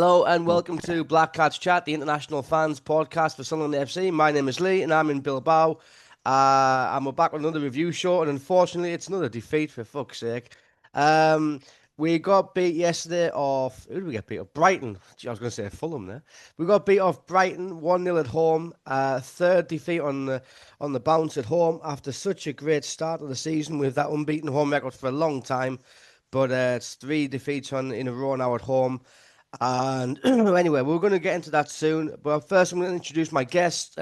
Hello and welcome to Black Cats Chat, the international fans podcast for Sunderland AFC. My name is Lee and I'm in Bilbao. And we're back with another review show, and unfortunately, it's another defeat for fuck's sake. Um, we got beat yesterday off. Who did we get beat off? Brighton. Gee, I was going to say Fulham there. We got beat off Brighton 1-0 at home. Third defeat on the bounce at home after such a great start of the season with that unbeaten home record for a long time. But it's three defeats in a row now at home. And anyway, we're going to get into that soon. But first, I'm going to introduce my guest.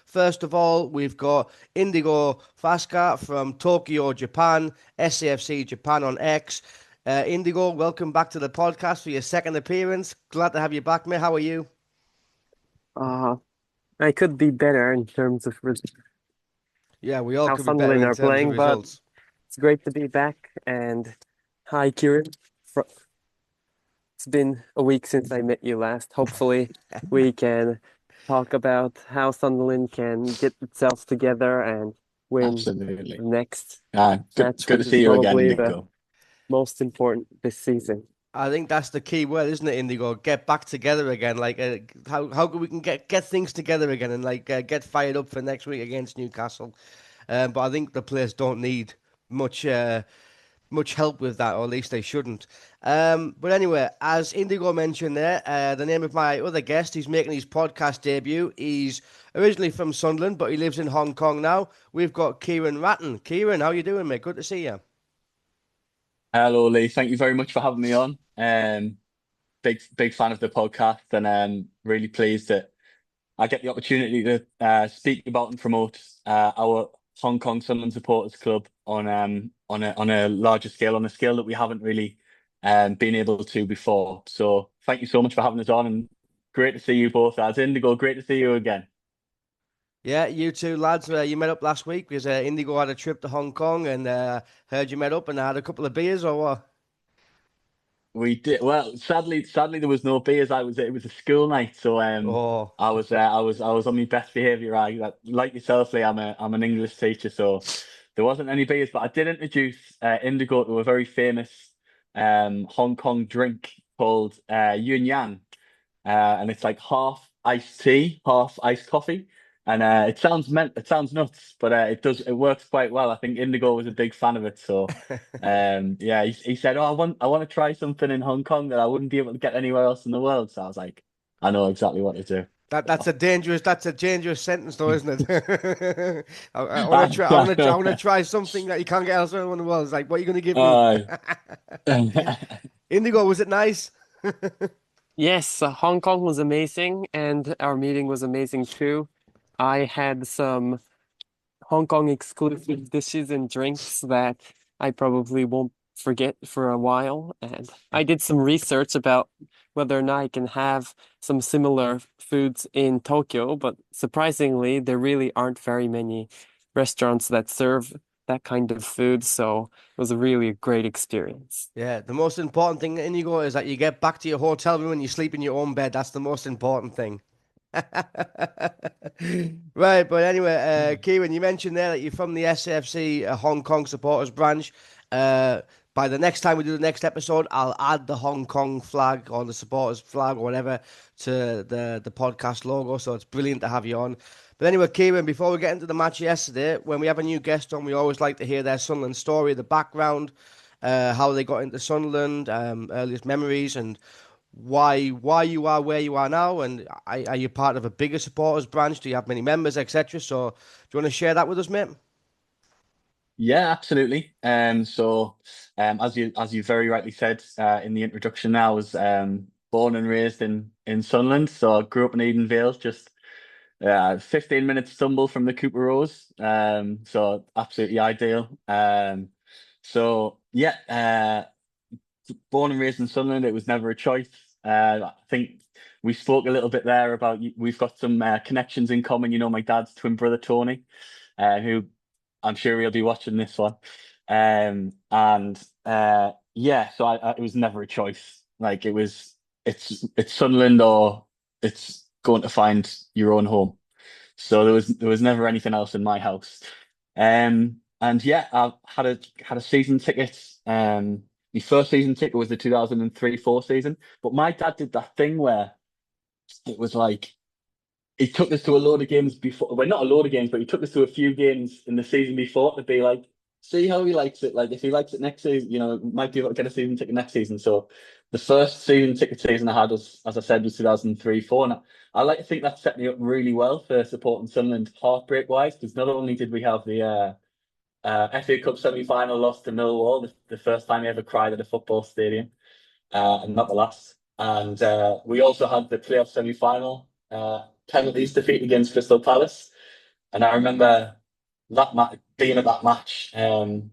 First of all, we've got Indigo Fasca from Tokyo, Japan, SAFC Japan on X. Indigo, welcome back to the podcast for your second appearance. Glad to have you back, mate. How are you? Uh, I could be better in terms of Yeah, we all how could be better Sunderland in are terms of playing, but results. it's great to be back. And hi, Ciaran. It's been a week since I met you last. Hopefully, we can talk about how Sunderland can get itself together and win the Absolutely. next Good, match, good to which is see you again, probably the Indigo. most important this season. I think that's the key word, isn't it, Indigo? Get back together again. Like, how we can get things together again and get fired up for next week against Newcastle. But I think the players don't need much help with that, or at least they shouldn't. But anyway, as Indigo mentioned there, the name of my other guest, he's making his podcast debut. He's originally from Sunderland, but he lives in Hong Kong now. We've got Ciaran Ratton. Ciaran, how you doing, mate? Good to see you. Hello, Lee. Thank you very much for having me on. Big fan of the podcast, and really pleased that I get the opportunity to speak about and promote our Hong Kong Sunderland Supporters Club on a larger scale, on a scale that we haven't really been able to before. So thank you so much for having us on, and great to see you both. As Indigo, great to see you again. Yeah, you two lads, you met up last week because Indigo had a trip to Hong Kong and heard you met up and had a couple of beers or what? We did well. Sadly, there was no beers. It was a school night, so Oh, I was on my best behaviour. Like yourself, Lee. I'm an English teacher, so there wasn't any beers. But I did introduce Indigo to a very famous Hong Kong drink called Yun Yan, and it's like half iced tea, half iced coffee. And it sounds nuts, but it works quite well. I think Indigo was a big fan of it, so yeah, he said, "Oh, I want to try something in Hong Kong that I wouldn't be able to get anywhere else in the world." So I was like, "I know exactly what to do." that's a dangerous sentence, though, isn't it? I want to try. I want to try something that you can't get elsewhere in the world. It's like, what are you going to give me? Uh, Indigo, was it nice? Yes, Hong Kong was amazing, and our meeting was amazing too. I had some Hong Kong exclusive dishes and drinks that I probably won't forget for a while. And I did some research about whether or not I can have some similar foods in Tokyo, but surprisingly, there really aren't very many restaurants that serve that kind of food. So it was a really great experience. Yeah, the most important thing, Indigo, is that you get back to your hotel room and you sleep in your own bed. That's the most important thing. Right, but anyway, Kieran, you mentioned there that you're from the SAFC Hong Kong supporters branch. By the next time we do the next episode, I'll add the Hong Kong flag or the supporters flag or whatever to the podcast logo. So it's brilliant to have you on. But anyway, Kieran, before we get into the match yesterday, when we have a new guest on, we always like to hear their Sunderland story, the background, how they got into Sunderland, earliest memories, and why you are where you are now, and are you part of a bigger supporters branch? Do you have many members, etc.? So, do you want to share that with us, mate? Yeah, absolutely. As you very rightly said in the introduction, I was born and raised in Sunderland. So I grew up in Edenvale, just 15 minutes stumble from the Cooper Rose. So absolutely ideal. So yeah, born and raised in Sunderland. It was never a choice. I think we spoke a little bit there about we've got some connections in common. You know, my dad's twin brother Tony, who I'm sure he'll be watching this one. And yeah, so it was never a choice. Like it's Sunderland or it's going to find your own home. So there was never anything else in my house. And yeah, I had a season ticket. my first season ticket was the 2003-4 season. But my dad did that thing where it was like he took us to a load of games before. Well, not a load of games, but he took us to a few games in the season before to be like, see how he likes it. Like if he likes it next season, might be able to get a season ticket next season. So the first season ticket season I had was, as I said, was 2003-4, and I like to think that set me up really well for supporting Sunderland heartbreak wise, because not only did we have the FA Cup semi-final loss to Millwall, the first time I ever cried at a football stadium, and not the last. And we also had the playoff semi-final penalties defeat against Crystal Palace. And I remember being at that match, we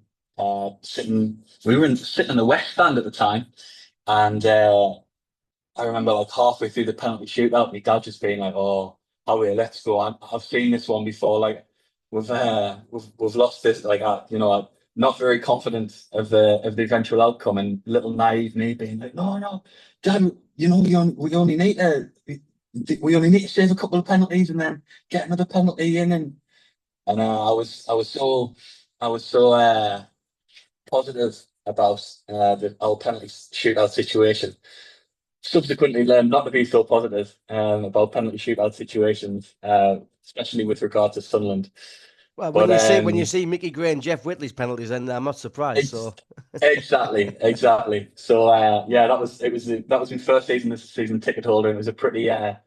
were sitting in the West Stand at the time, and I remember like halfway through the penalty shootout, my dad just being like, "Oh, Howie, let's go. I've seen this one before. Like we've lost this. Like I'm not very confident of the eventual outcome." And little naive me being like, "No, no, Dad. We only need to save a couple of penalties and then get another penalty in." And I was so positive about our penalty shootout situation. Subsequently learned not to be so positive about penalty shootout situations, especially with regard to Sunderland. Well, But when you see Mickey Gray and Jeff Whitley's penalties, then I'm not surprised. So exactly. So yeah, that was my first season as a season ticket holder, and it was a pretty it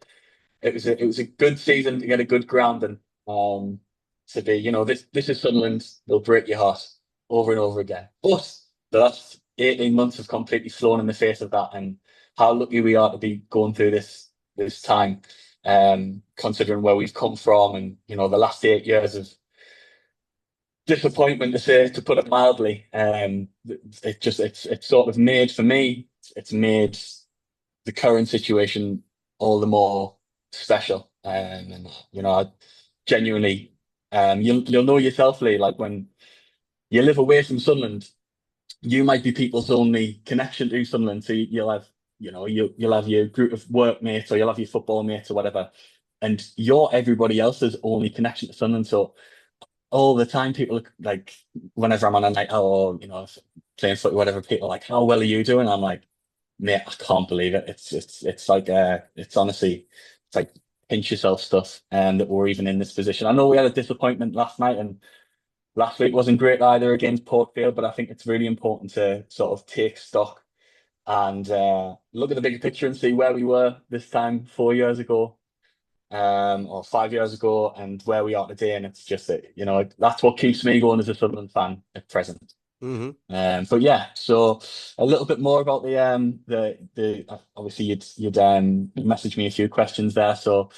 was a good season to get a good grounding. To be, this is Sunderland. They'll break your heart over and over again. But the last 18 months have completely flown in the face of that, and how lucky we are to be going through this time, considering where we've come from, and the last 8 years of disappointment, to put it mildly. It's sort of made, for me, it's made the current situation all the more special. And I genuinely, you'll know yourself, Lee, like when you live away from Sunderland, you might be people's only connection to Sunderland. So you'll have, you'll have your group of workmates, or you'll have your football mates or whatever, and you're everybody else's only connection to Sunderland. So all the time, people like, whenever I'm on a night out, or playing footy, whatever, people are like, "How well are you doing?" I'm like, "Mate, I can't believe it. It's like it's honestly, it's like pinch yourself stuff, and that we're even in this position." I know we had a disappointment last night, and last week wasn't great either against Port Vale, but I think it's really important to sort of take stock and look at the bigger picture and see where we were this time 4 years ago, or 5 years ago, and where we are today. And it's just that, that's what keeps me going as a Sunderland fan at present. Mm-hmm. But yeah, so a little bit more about the obviously you'd messaged me a few questions there. So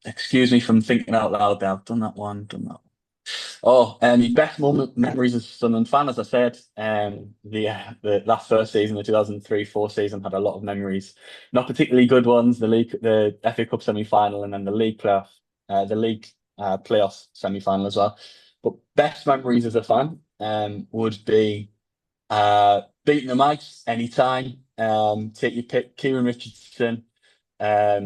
excuse me from thinking out loud there. I've done that one. Oh, and the best memories as a Sunderland fan, as I said, that first season, the 2003-4 season, had a lot of memories. Not particularly good ones. The FA Cup semi-final, and then the league playoff semi-final as well. But best memories as a fan would be beating the Mites anytime. Take your pick, Ciaran Ratton,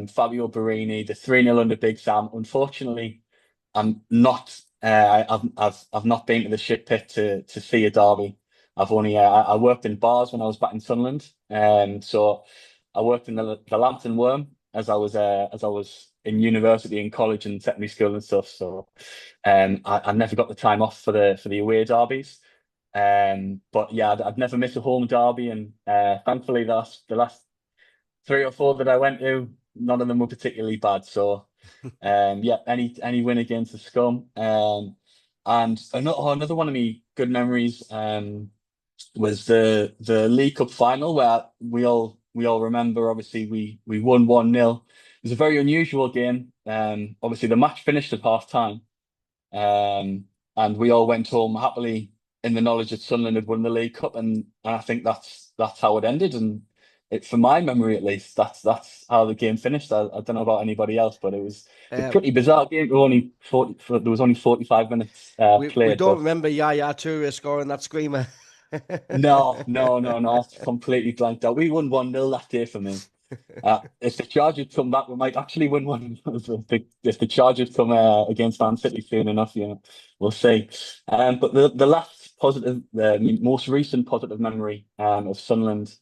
Fabio Barini, the 3-0 under Big Sam. Unfortunately, I'm not. I've not been to the shit pit to see a derby. I've only I worked in bars when I was back in Sunderland, so I worked in the Lambton Worm as I was in university and college and secondary school and stuff. So I never got the time off for the away derbies. But yeah, I'd never miss a home derby, and thankfully the last 3 or 4 that I went to, none of them were particularly bad. So yeah, any win against the Scum. And another one of me good memories was the League Cup final, where we all remember. Obviously, we won 1-0. It was a very unusual game. Obviously the match finished at half time, and we all went home happily in the knowledge that Sunderland had won the League Cup, and I think that's how it ended. And from my memory at least, that's how the game finished. I don't know about anybody else, but it was a pretty bizarre game. There was only 45 minutes played. We don't remember Yaya Toure scoring that screamer. No, it's completely blanked out. We won 1-0 that day for me. If the Chargers come back, we might actually win one. If the Chargers come against Man City soon enough, we'll see. But the last the most recent positive memory of Sunderland.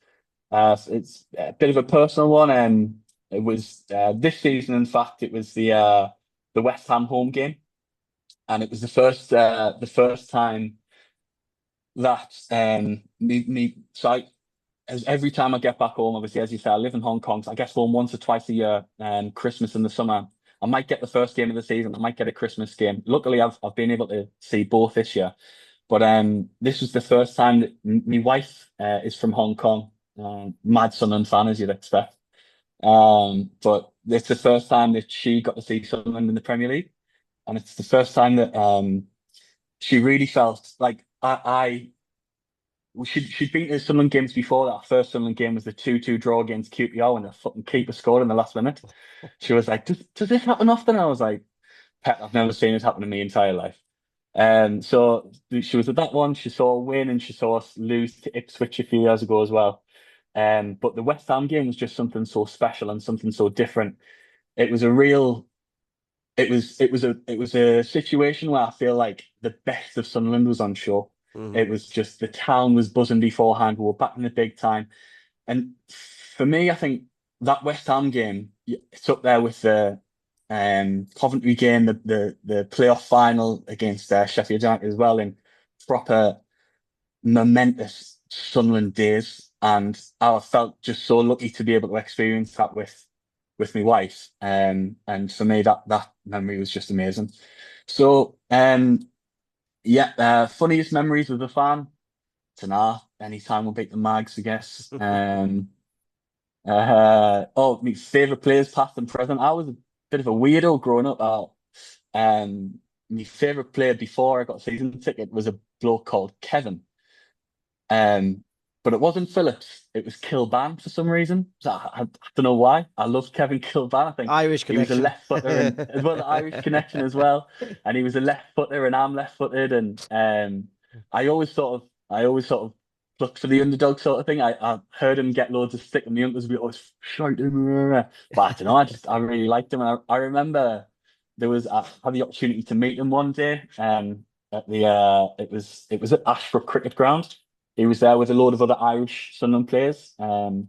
It's a bit of a personal one. It was this season. In fact, it was the West Ham home game, and it was the first time that as every time I get back home, obviously, as you say, I live in Hong Kong, so I get home once or twice a year, Christmas in the summer. I might get the first game of the season, I might get a Christmas game. Luckily, I've been able to see both this year. But this was the first time that my wife is from Hong Kong, mad Sunderland fan, as you'd expect. But it's the first time that she got to see Sunderland in the Premier League. And it's the first time that she really felt like she'd been to Sunderland games before. That first Sunderland game was the 2-2 draw against QPR when the fucking keeper scored in the last minute. She was like, does this happen often? I was like, Pet, I've never seen it happen in my entire life. So she was at that one. She saw a win and she saw us lose to Ipswich a few years ago as well. But the West Ham game was just something so special and something so different. It was a situation where I feel like the best of Sunderland was on show. It was just the town was buzzing beforehand. We were back in the big time, and for me, I think that West Ham game, it's up there with the Coventry game, the playoff final against Sheffield United as well, in proper momentous Sunderland days. And I felt just so lucky to be able to experience that with my wife. And for me, that memory was just amazing. So funniest memories with a fan. Anytime we'll beat the Mags, I guess. My favourite players, past and present. I was a bit of a weirdo growing up. My favourite player before I got a season ticket was a bloke called Kevin. But it wasn't Phillips. It was Kilban for some reason. So I don't know why. I loved Kevin Kilban. I think Irish he was a connection. left footer, and as well the Irish connection as well. And he was a left footer, and I'm left footed. And I always sort of looked for the underdog sort of thing. I heard him get loads of stick, and the uncles would always shout him. But I don't know. I really liked him. And I remember I had the opportunity to meet him one day. At it was at Ashbrook Cricket Ground. He was there with a load of other Irish Sunderland players. And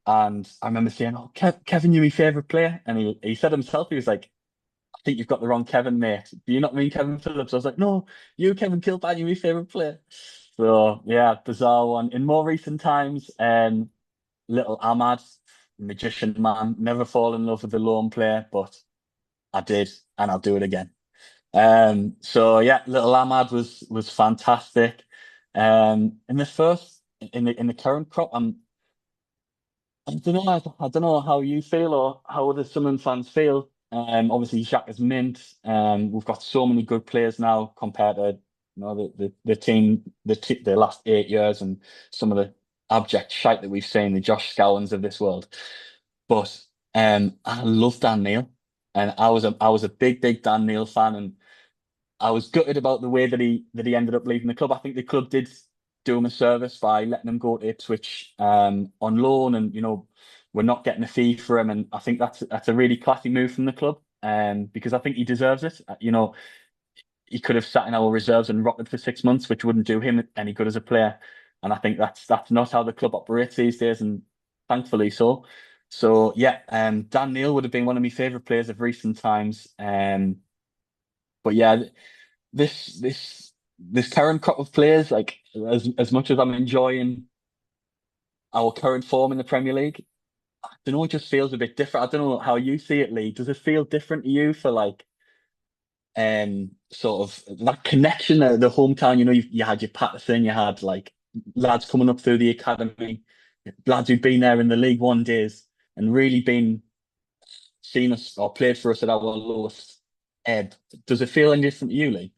I remember saying, "Oh, Kevin, you're my favourite player." And he said himself, he was like, "I think you've got the wrong Kevin, mate. Do you not mean Kevin Phillips?" I was like, "No, you, Kevin Kilban, you're my favourite player." So yeah, bizarre one. In more recent times, little Ahmad, magician man, never fall in love with a lone player, but I did, and I'll do it again. So yeah, little Ahmad was fantastic. In the current crop, I don't know how you feel or how other Sunderland fans feel. Obviously Jacques is mint. We've got so many good players now compared to the team the last 8 years and some of the abject shite that we've seen, the Josh Scowens of this world. But I love Dan Neil, and I was a big Dan Neil fan, and I was gutted about the way that he ended up leaving the club. I think the club did do him a service by letting him go to Ipswich on loan, and we're not getting a fee for him. And I think that's a really classy move from the club, because I think he deserves it. He could have sat in our reserves and rotted for 6 months, which wouldn't do him any good as a player. And I think that's not how the club operates these days, and thankfully so. So yeah, Dan Neil would have been one of my favourite players of recent times. But yeah, this current crop of players, like as much as I'm enjoying our current form in the Premier League, I don't know, it just feels a bit different. I don't know how you see it, Lee. Does it feel different to you for like sort of that connection, the hometown? You had your Patterson, you had like lads coming up through the academy, lads who'd been there in the League One days and really seen us or played for us at our lowest ebb. Does it feel any different to you, Lee?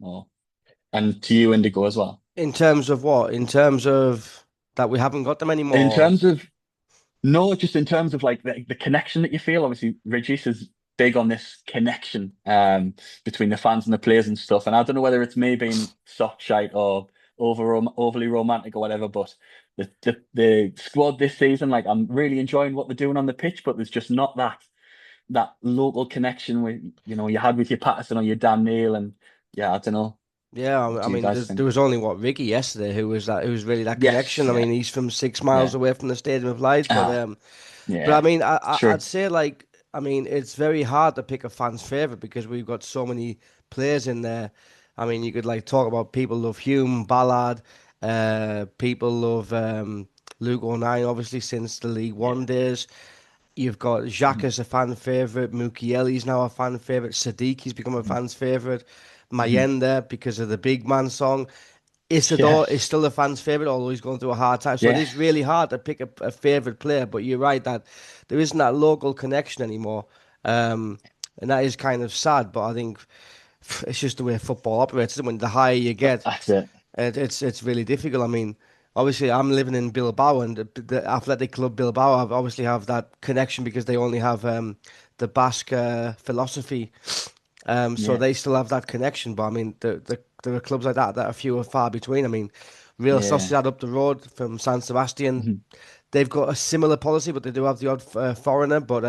And to you, Indigo, as well? In terms of what? In terms of that we haven't got them anymore? No, just in terms of like the connection that you feel. Obviously, Regis is big on this connection between the fans and the players and stuff. And I don't know whether it's me being soft shite or overly romantic or whatever, but the squad this season, like, I'm really enjoying what they're doing on the pitch, but there's just not that local connection with you had with your Patterson or your Dan Neil, and yeah, I don't know. Yeah, What I do you mean, guys there think? was only Ricky yesterday who was really that Yes, connection. I yeah, mean, he's from 6 miles yeah, away from the Stadium of Light, ah, but I yeah, mean, I'd sure, say like, I mean, it's very hard to pick a fan's favorite because we've got so many players in there. I mean, you could like talk about people love Hume, Ballard, people love Luke O'Nien, obviously since the League One yeah, days. You've got Jacques mhm, as a fan favourite, Mukiele's now a fan favourite, Sadiqi's become a mhm, fan's favourite, mhm. Mayenda because of the Big Man song. Yeah, Isidore is still a fan's favourite, although he's going through a hard time. So it yeah, is really hard to pick a favourite player, but you're right that there isn't that local connection anymore. Um, and that is kind of sad, but I think it's just the way football operates. Isn't it? When the higher you get, that's it. it's really difficult. I mean, obviously, I'm living in Bilbao, and the Athletic Club Bilbao obviously have that connection because they only have the Basque philosophy. So Yeah, they still have that connection. But I mean, there are clubs like that are few and far between. I mean, Real yeah, Sociedad up the road from San Sebastian, mhm, they've got a similar policy, but they do have the odd foreigner. But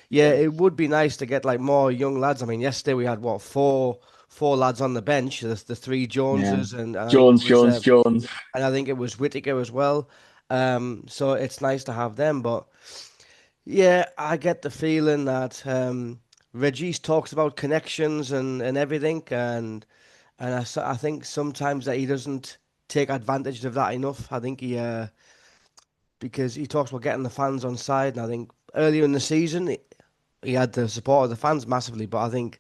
yeah, yeah. it would be nice to get like more young lads. I mean, yesterday we had what four lads on the bench, the three Yeah. Joneses, and I think it Jones, was Jones, Jones. and I think it was Whittaker as well. So it's nice to have them. But yeah, I get the feeling that Regis talks about connections and everything, and I think sometimes that he doesn't take advantage of that enough. I think he because he talks about getting the fans on side, and I think earlier in the season he had the support of the fans massively, but I think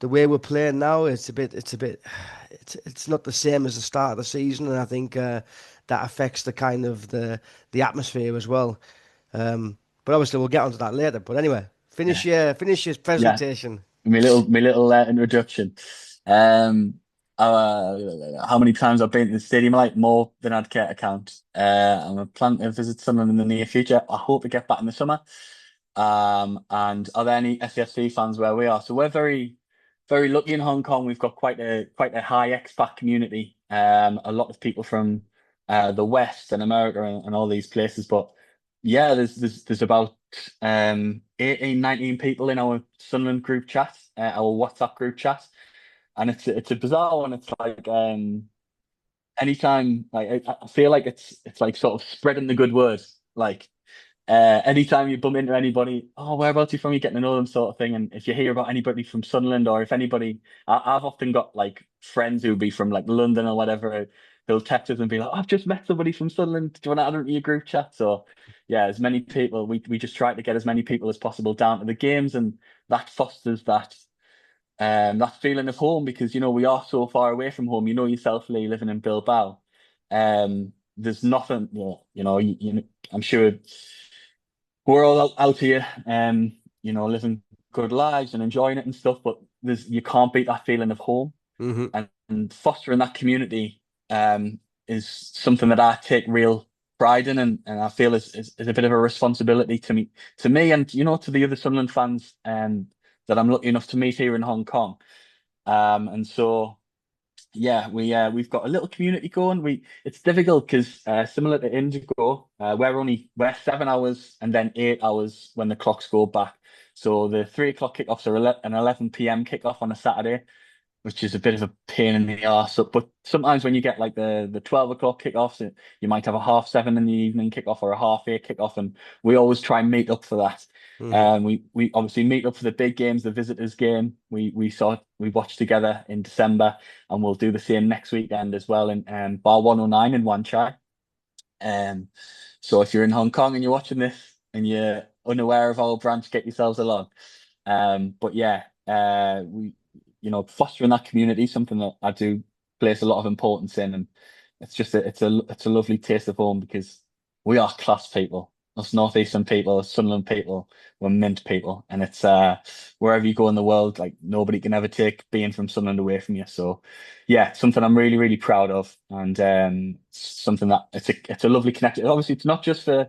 the way we're playing now, it's not the same as the start of the season, and I think that affects the kind of the atmosphere as well. But obviously we'll get onto that later. But anyway, Yeah, finish your yeah. presentation. My little introduction. Um, how many times I've been to the stadium? Like more than I'd care to count. I'm a plan to visit Sunderland in the near future. I hope to get back in the summer. And are there any SAFC fans where we are? So we're very, very lucky in Hong Kong. We've got quite a high expat community. A lot of people from the West and America and all these places. But yeah, there's about 18, 19 people in our Sunderland group chat, our WhatsApp group chat, and it's a bizarre one. It's like anytime like I feel like it's like sort of spreading the good word. Like anytime you bump into anybody, oh, whereabouts are you from? You're getting to know them, sort of thing. And if you hear about anybody from Sunderland, or if anybody, I've often got like friends who'll be from like London or whatever, who'll text us and be like, "Oh, I've just met somebody from Sunderland. Do you want to add them to your group chat?" So yeah, as many people, we just try to get as many people as possible down to the games, and that fosters that feeling of home, because we are so far away from home. You know yourself, Lee, living in Bilbao. There's nothing, I'm sure we're all out here, living good lives and enjoying it and stuff. But you can't beat that feeling of home, Hmm. and fostering that community is something that I take real pride in, and I feel is a bit of a responsibility to me, and to the other Sunderland fans that I'm lucky enough to meet here in Hong Kong. And so yeah, we've got a little community going. It's difficult because similar to Indigo, we're 7 hours and then 8 hours when the clocks go back. So the 3 o'clock kickoffs are an 11 p.m. kickoff on a Saturday, which is a bit of a pain in the arse. But sometimes when you get like the 12 o'clock kickoffs, you might have a half 7 in the evening kickoff or a half 8 kickoff, and we always try and meet up for that. Hmm. We obviously meet up for the big games, the visitors game. We watched together in December, and we'll do the same next weekend as well in Bar 109 in Wan Chai. Um, so if you're in Hong Kong and you're watching this and you're unaware of our branch, get yourselves along. But yeah, fostering that community, something that I do place a lot of importance in, and it's a lovely taste of home, because we are class people. Us northeastern people, us Sunderland people, we're mint people, and it's wherever you go in the world, like nobody can ever take being from Sunderland away from you. So yeah, something I'm really, really proud of, and something that it's a lovely connection. Obviously, it's not just for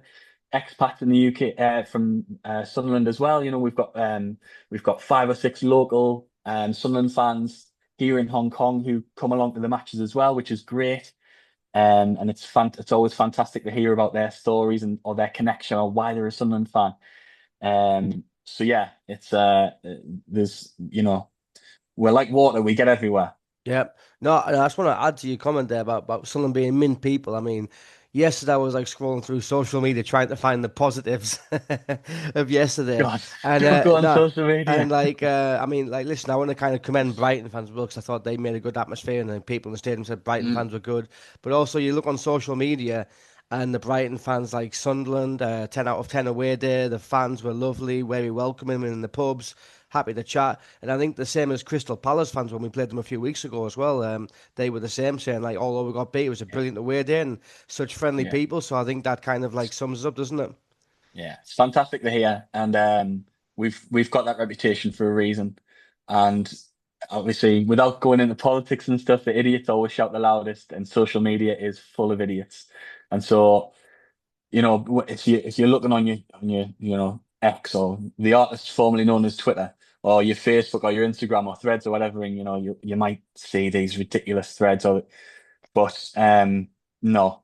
expats in the UK, from Sunderland as well. We've got 5 or 6 local Sunderland fans here in Hong Kong who come along to the matches as well, which is great. And it's always fantastic to hear about their stories or their connection, or why they're a Sunderland fan. So yeah, it's there's we're like water, we get everywhere. Yeah. No, and I just want to add to your comment there about Sunderland being mint people. I mean, yesterday I was like scrolling through social media trying to find the positives of yesterday. God, And don't go on no, social and media. like I mean, like listen, I want to kind of commend Brighton fans as well because I thought they made a good atmosphere and then people in the stadium said Brighton Mm, fans were good. But also you look on social media and the Brighton fans like Sunderland, 10 out of 10 away day. The fans were lovely, very welcoming in the pubs, happy to chat. And I think the same as Crystal Palace fans when we played them a few weeks ago as well. They were the same, saying like, although we got beat, it was a yeah, brilliant away day and such friendly yeah, people. So I think that kind of like sums us up, doesn't it? yeah. It's fantastic to hear, and we've got that reputation for a reason. And obviously, without going into politics and stuff, the idiots always shout the loudest, and social media is full of idiots. And so, if you're looking on your X, or the artist formerly known as Twitter, or your Facebook or your Instagram or Threads or whatever, and you might see these ridiculous threads, but no,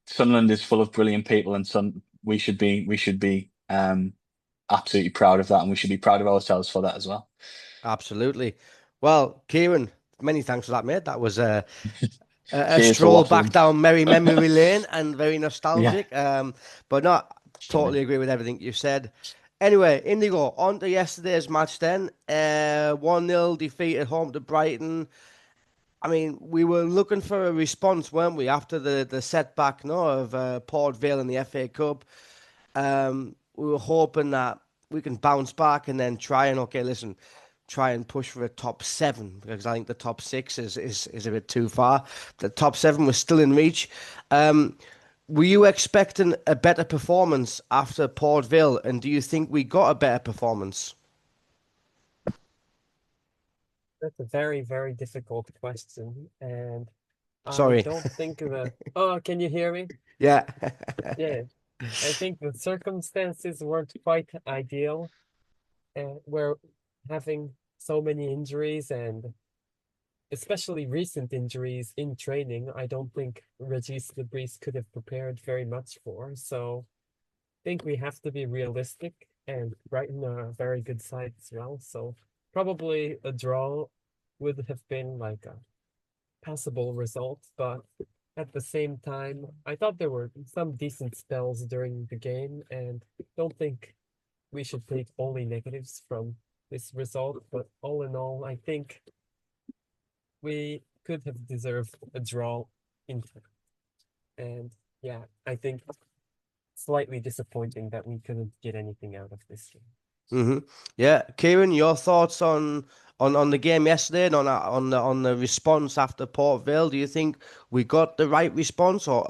Sunderland is full of brilliant people, and we should be absolutely proud of that, and we should be proud of ourselves for that as well. Absolutely. Well, Kieran, many thanks for that, mate. That was a Cheers for stroll back waffling. down merry memory lane and very Yeah. nostalgic. But not totally agree with everything you said. Anyway, Indigo, on to yesterday's match then. 1-0 defeat at home to Brighton. I mean, we were looking for a response, weren't we, after the setback, no, of Port Vale in the FA Cup. We were hoping that we can bounce back and then try and okay, listen, try and push for a top seven because I think the top six is a bit too far. The top seven was still in reach. Um, were you expecting a better performance after Port Vale, and do you think we got a better performance? That's a very, very difficult question, and I Sorry. don't think Oh, can you hear me? Yeah. Yeah, I think the circumstances weren't quite ideal. We're having so many injuries and especially recent injuries in training, I don't think Regis Lebris could have prepared very much for. So I think we have to be realistic, and Brighton are a very good side as well. So probably a draw would have been like a passable result, but at the same time, I thought there were some decent spells during the game, and don't think we should take only negatives from this result. But all in all, I think we could have deserved a draw in fact. And yeah, I think slightly disappointing that we couldn't get anything out of this game. Yeah, Kieran, your thoughts on the game yesterday and on the response after Port Vale? Do you think we got the right response or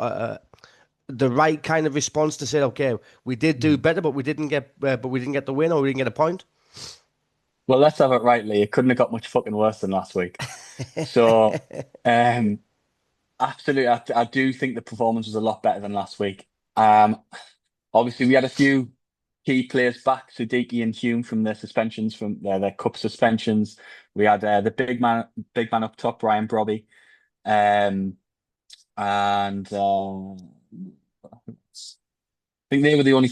the right kind of response to say, okay, we did do Mm. better, but we didn't get the win or we didn't get a point? Well, let's have it rightly. It couldn't have got much fucking worse than last week. So, um, absolutely, I do think the performance was a lot better than last week. Obviously, we had a few key players back, Siddiqui and Hume from their suspensions, from their cup suspensions. We had the big man up top, Brian Brobby, um, and I think they were the only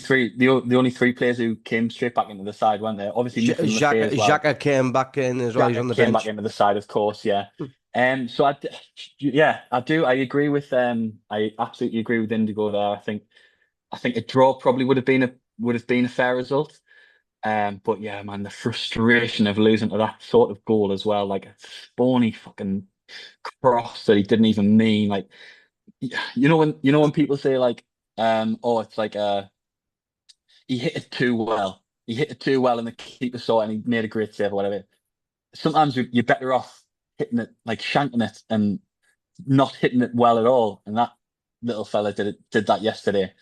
three players who came straight back into the side, weren't they? Obviously missing Lefay as well. Xhaka came back in as well. He's on Xhaka the came back bench. into the side, of course, yeah. So yeah, I do. I agree with I absolutely agree with Indigo there. I think a draw probably would have been a fair result. But yeah, man, the frustration of losing to that sort of goal as well, like a spawny fucking cross that he didn't even mean. Like, when people say like, oh, it's like he hit it too well. He hit it too well, and the keeper saw it, and he made a great save or whatever. Sometimes you're better off hitting it, like shanking it, and not hitting it well at all. And that little fella did that yesterday.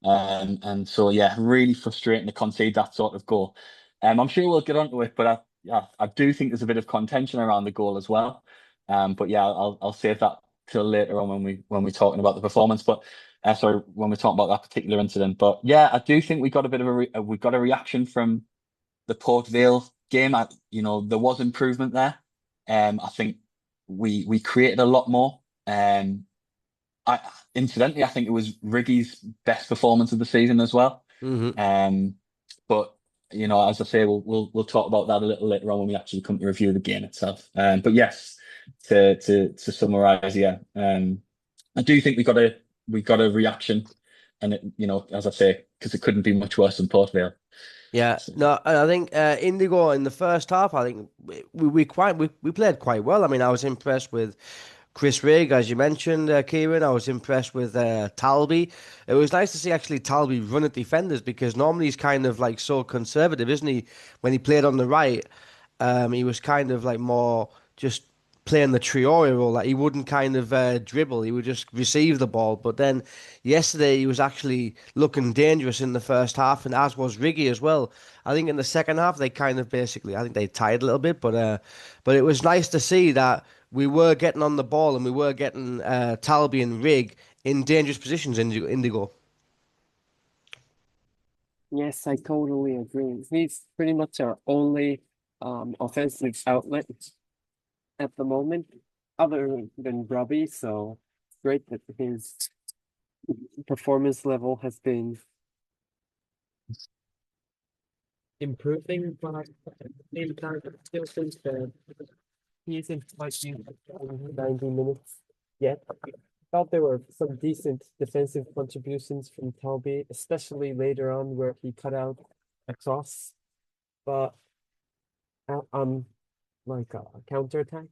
And so yeah, really frustrating to concede that sort of goal. I'm sure we'll get onto it, but I do think there's a bit of contention around the goal as well. But yeah, I'll save that till later on when we're talking about the performance. But sorry, when we're talking about that particular incident. But yeah, I do think we got a bit of we got a reaction from the Port Vale game. There was improvement there. I think we created a lot more. Incidentally, I think it was Riggy's best performance of the season as well. Hmm. But as I say, we'll talk about that a little later on when we actually come to review the game itself. But yes, to summarize, yeah. I do think we got a reaction, and as I say, because it couldn't be much worse than Port Vale. Yeah, So, no, and I think Indigo in the first half, I think we played quite well. I mean, I was impressed with Chris Rigg, as you mentioned, Ciaran. I was impressed with Talby. It was nice to see actually Talby run at defenders because normally he's kind of like so conservative, isn't he? When he played on the right, he was kind of like more just playing the Traore role. Like he wouldn't kind of dribble; he would just receive the ball. But then yesterday he was actually looking dangerous in the first half, and as was Riggy as well. I think in the second half they kind of basically, I think they tied a little bit, but it was nice to see that we were getting on the ball and we were getting Talby and Rigg in dangerous positions in Indigo. Yes, I totally agree. He's pretty much our only offensive outlet at the moment, other than Robbie. So great that his performance level has been improving, but at the same time, I still think that he isn't quite used to 90 minutes yet. I thought there were some decent defensive contributions from Talby, especially later on where he cut out a cross, but on like a counterattack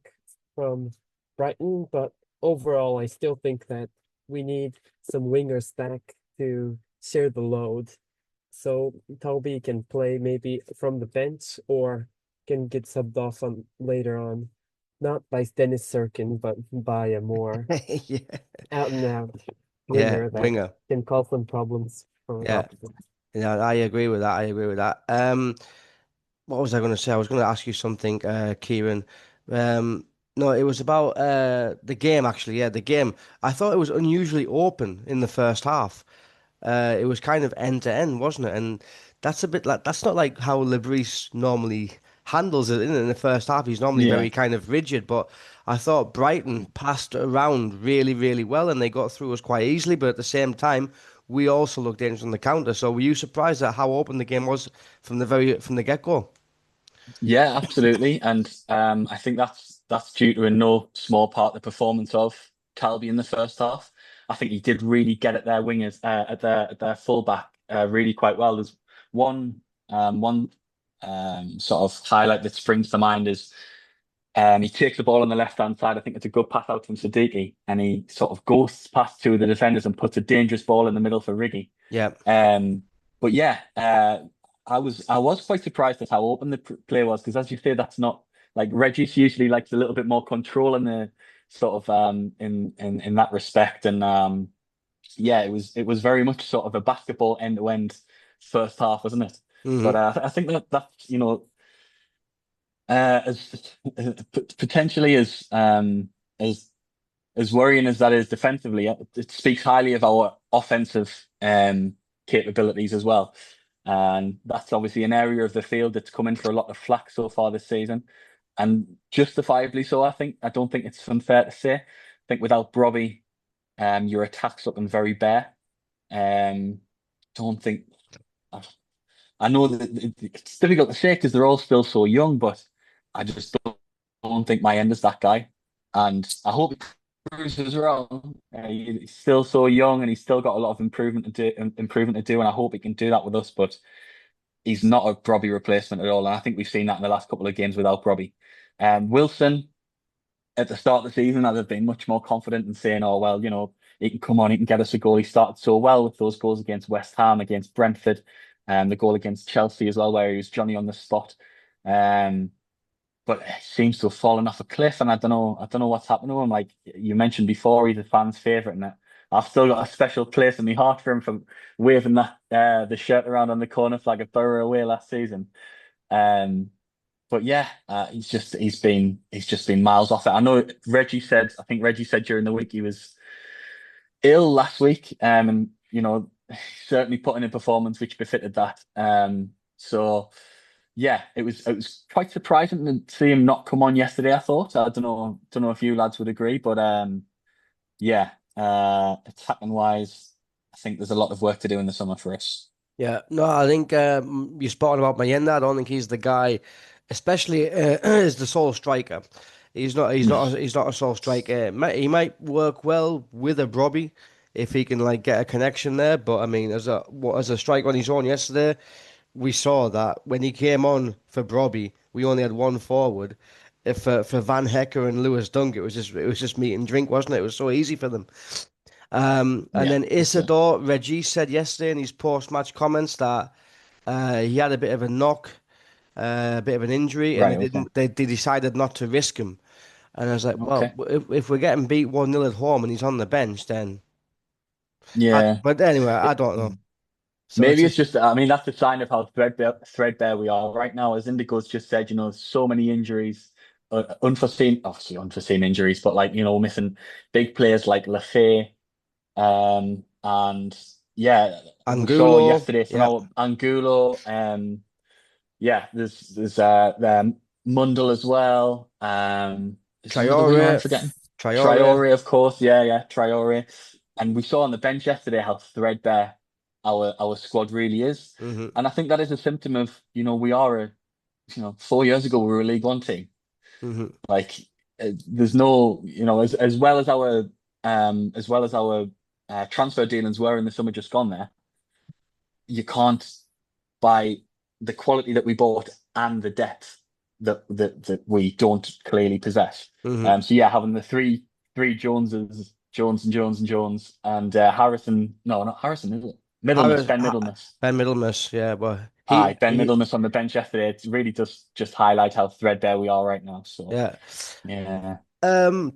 from Brighton. But overall, I still think that we need some wingers back to share the load. So Talby can play maybe from the bench or can get subbed off on later on, not by Dennis Serkin, but by a more Yeah, out and out yeah, winger that winger. can cause some problems for the Yeah, opposition. yeah, I agree with that. I agree with that. What was I going to say? I was going to ask you something, Ciaran. No, it was about the game actually. Yeah, the game. I thought it was unusually open in the first half. It was kind of end to end, wasn't it? And that's a bit like that's not like how Lebris normally handles it in the first half. He's normally yeah. very kind of rigid, but I thought Brighton passed around really, really well, and they got through us quite easily. But at the same time, we also looked dangerous on the counter. So were you surprised at how open the game was from the get go? Yeah, absolutely. And I think that's due to in no small part the performance of Talby in the first half. I think he did really get at their wingers, at their fullback, really quite well. There's one sort of highlight that springs to mind is he takes the ball on the left hand side. I think it's a good pass out from Siddiqui, and he sort of goes past two of the defenders and puts a dangerous ball in the middle for Riggy. Yeah. But yeah, I was quite surprised at how open the play was because, as you say, that's not like Reggie's usually likes a little bit more control in the sort of in that respect, and yeah, it was very much sort of a basketball end to end first half, wasn't it? But Hmm. I think that as potentially as as worrying as that is defensively, it speaks highly of our offensive capabilities as well. And that's obviously an area of the field that's come in for a lot of flack so far this season, and justifiably so. I think. I don't think it's unfair to say. I think without Brobbey, your attack's looking very bare. Don't think. I know that it's difficult to say because they're all still so young, but I just don't think my end is that guy. And I hope he proves us wrong. He's still so young and he's still got a lot of improvement to do, and I hope he can do that with us. But he's not a Brobbey replacement at all, and I think we've seen that in the last couple of games without Brobbey. Wilson at the start of the season, I'd have been much more confident in saying, "Oh well, he can come on, he can get us a goal." He started so well with those goals against West Ham, against Brentford, and the goal against Chelsea as well, where he was Johnny on the spot. Um, but he seems to have fallen off a cliff, and I don't know what's happened to him. Like you mentioned before, he's a fan's favourite, and I've still got a special place in my heart for him for waving that the shirt around on the corner flag at Borough away last season. Um, but yeah, he's just been miles off it. I know I think Reggie said during the week he was ill last week, and certainly put in a performance which befitted that. So yeah, it was quite surprising to see him not come on yesterday. I thought. I don't know if you lads would agree, but yeah, attacking wise, I think there's a lot of work to do in the summer for us. Yeah, no, I think you're spot on about Mayenda. I don't think he's the guy, especially as the sole striker. He's not a sole striker. He might work well with a Robbie if he can like get a connection there. But I mean, as a striker on his own yesterday, we saw that when he came on for Robbie, we only had one forward. If for Van Hecker and Lewis Dunk, it was just meat and drink, wasn't it? It was so easy for them. And Yeah, then for sure. Isidore Regis said yesterday in his post-match comments that he had a bit of a knock, a bit of an injury, and Right. Okay. they decided not to risk him. And I was like, well, Okay. if we're getting beat 1-0 at home and he's on the bench, then. Yeah. But anyway, I It- don't know. So it's Maybe it's just just, I mean, that's the sign of how threadbare we are right now. As Indigo's just said, so many injuries, obviously unforeseen injuries, but like, missing big players like Lafay, and yeah, we saw Angulo, yesterday, so yeah, now Angulo, yeah, there's Mundle as well. Is there another winger I'm Traore, forgetting? Traore. Traore, of course. Yeah, Traore. And we saw on the bench yesterday how threadbare our squad really is. Hmm. And I think that is a symptom of, we are 4 years ago we were a League One team. Hmm. Like there's no, as well as our transfer dealings were in the summer just gone there, you can't buy the quality that we bought and the depth that we don't clearly possess. Hmm. So yeah, having the three Joneses, Jones, and Harrison. No, not Harrison, is it? Middlemas, Ben Middlemas. Ben Middlemas, yeah, but Aye, Ben Middlemas on the bench yesterday. It really does just highlight how threadbare we are right now. So yeah. yeah, Um,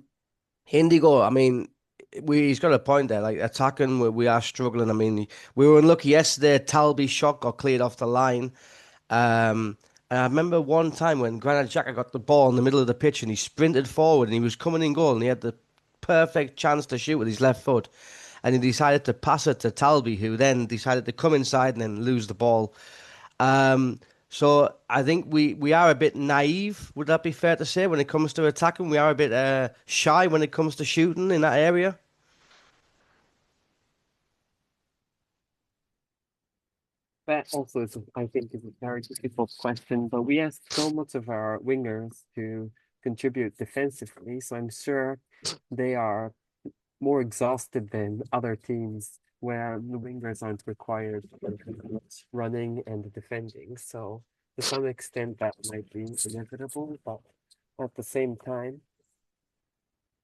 Indigo, I mean, he's got a point there. Like attacking, we are struggling. I mean, we were unlucky yesterday. Talby's shot got cleared off the line. And I remember one time when Granit Xhaka got the ball in the middle of the pitch and he sprinted forward and he was coming in goal and he had the perfect chance to shoot with his left foot. And he decided to pass it to Talby, who then decided to come inside and then lose the ball. Um, so I think we are a bit naive. Would that be fair to say when it comes to attacking? We are a bit shy when it comes to shooting in that area. That also is, I think, is a very difficult question, but we asked so much of our wingers to contribute defensively, so I'm sure they are more exhausted than other teams where the wingers aren't required for much running and defending. So to some extent that might be inevitable, but at the same time,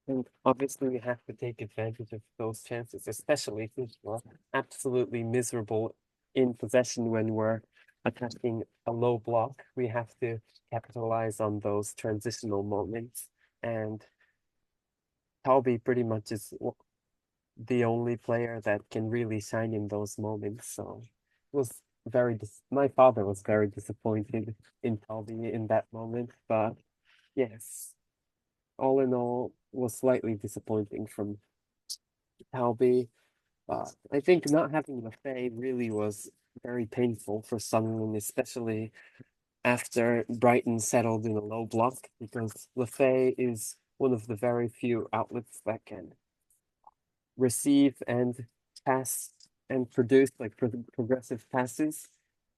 and obviously we have to take advantage of those chances, especially since we're absolutely miserable in possession when we're attacking a low block. We have to capitalize on those transitional moments, and Talby pretty much is the only player that can really shine in those moments. So it was my father was very disappointed in Talby in that moment, but yes, all in all, was slightly disappointing from Talby. But I think not having Lafay really was very painful for Sunderland, especially after Brighton settled in a low block, because Lafay is one of the very few outlets that can receive and pass and produce like progressive passes,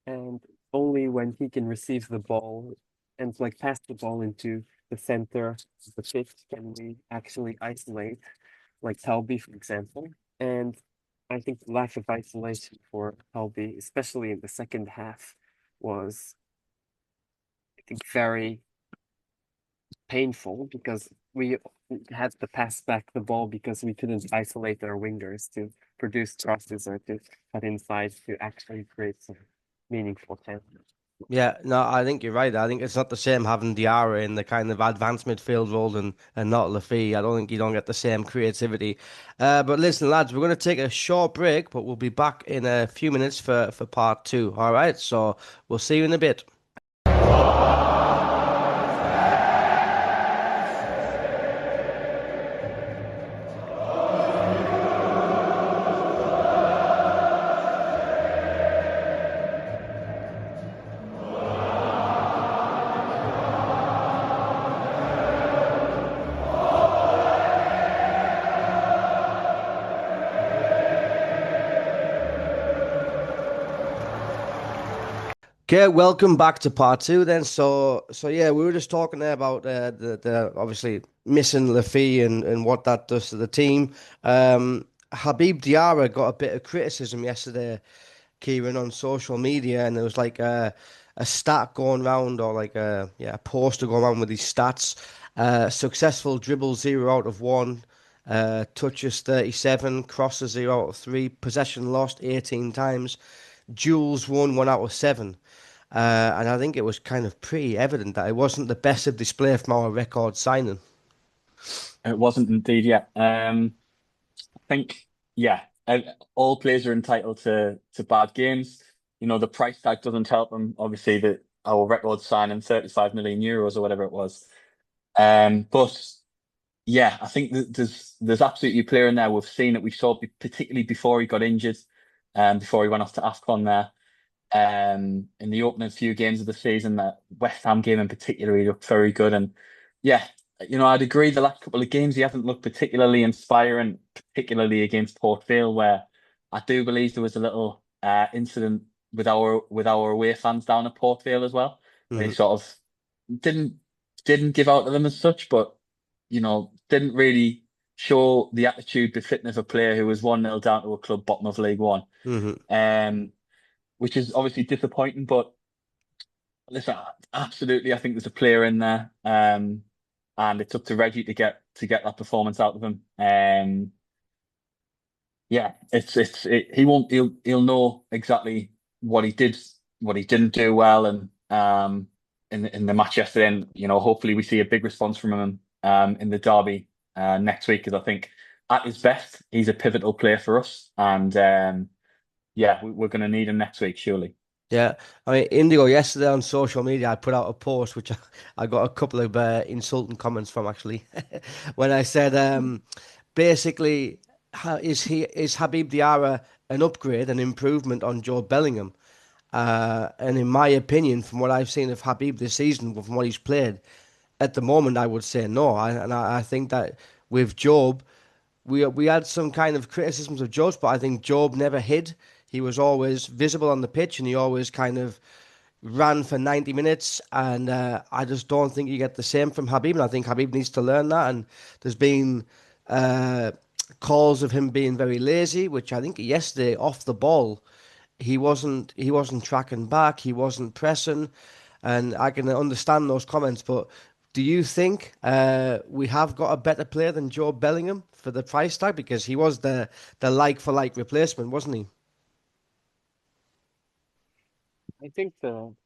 and only when he can receive the ball and like pass the ball into the center of the pitch can we actually isolate like Talby, for example. And I think the lack of isolation for Talby, especially in the second half, was I think very painful because we had to pass back the ball because we couldn't isolate our wingers to produce crosses or to cut inside to actually create some meaningful chances. Yeah, no, I think you're right. I think it's not the same having Diarra in the kind of advanced midfield role and not Lafay. I don't think you don't get the same creativity. But listen, lads, we're going to take a short break, but we'll be back in a few minutes for part two. All right, so we'll see you in a bit. Okay, welcome back to part two then. So yeah, we were just talking there about the obviously missing Laffy and what that does to the team. Habib Diarra got a bit of criticism yesterday, Kieran, on social media, and there was like a stat going around, or like a poster going around with these stats. Successful dribble 0 out of 1, touches 37, crosses 0 out of 3, possession lost 18 times, duels won 1 out of 7. And I think it was kind of pretty evident that it wasn't the best of display from our record signing. It wasn't indeed, yeah. I think, yeah, all players are entitled to bad games. The price tag doesn't help them. Obviously, that our record signing 35 million euros or whatever it was. But yeah, I think that there's absolutely a player in there. We've seen it. We saw particularly before he got injured, before he went off to AFCON there. In the opening few games of the season, that West Ham game in particular, he looked very good. And yeah, I'd agree the last couple of games he hasn't looked particularly inspiring, particularly against Port Vale, where I do believe there was a little incident with our away fans down at Port Vale as well. They Mhm. sort of didn't didn't give out to them as such, but didn't really show the attitude befitting of a player who was 1-0 down to a club bottom of League One. Mhm. Um, which is obviously disappointing. But listen, absolutely, I think there's a player in there, and it's up to Reggie to get that performance out of him. Yeah, he won't he'll know exactly what he did, what he didn't do well, and in the match yesterday. And hopefully we see a big response from him in the derby next week, because I think at his best he's a pivotal player for us, and yeah, we're going to need him next week surely. Yeah, I mean, Indigo, yesterday on social media, I put out a post which I got a couple of insulting comments from, actually, when I said, basically, is Habib Diarra an upgrade, an improvement on Joe Bellingham? And in my opinion, from what I've seen of Habib this season, from what he's played, at the moment, I would say no. I think that with Job, we had some kind of criticisms of Job, but I think Job never hid. He was always visible on the pitch, and he always kind of ran for 90 minutes. And I just don't think you get the same from Habib. And I think Habib needs to learn that. And there's been uh, calls of him being very lazy, which I think yesterday off the ball he wasn't tracking back, he wasn't pressing, and I can understand those comments. But do you think we have got a better player than Joe Bellingham for the price tag, because he was the like for like replacement, wasn't he? I think the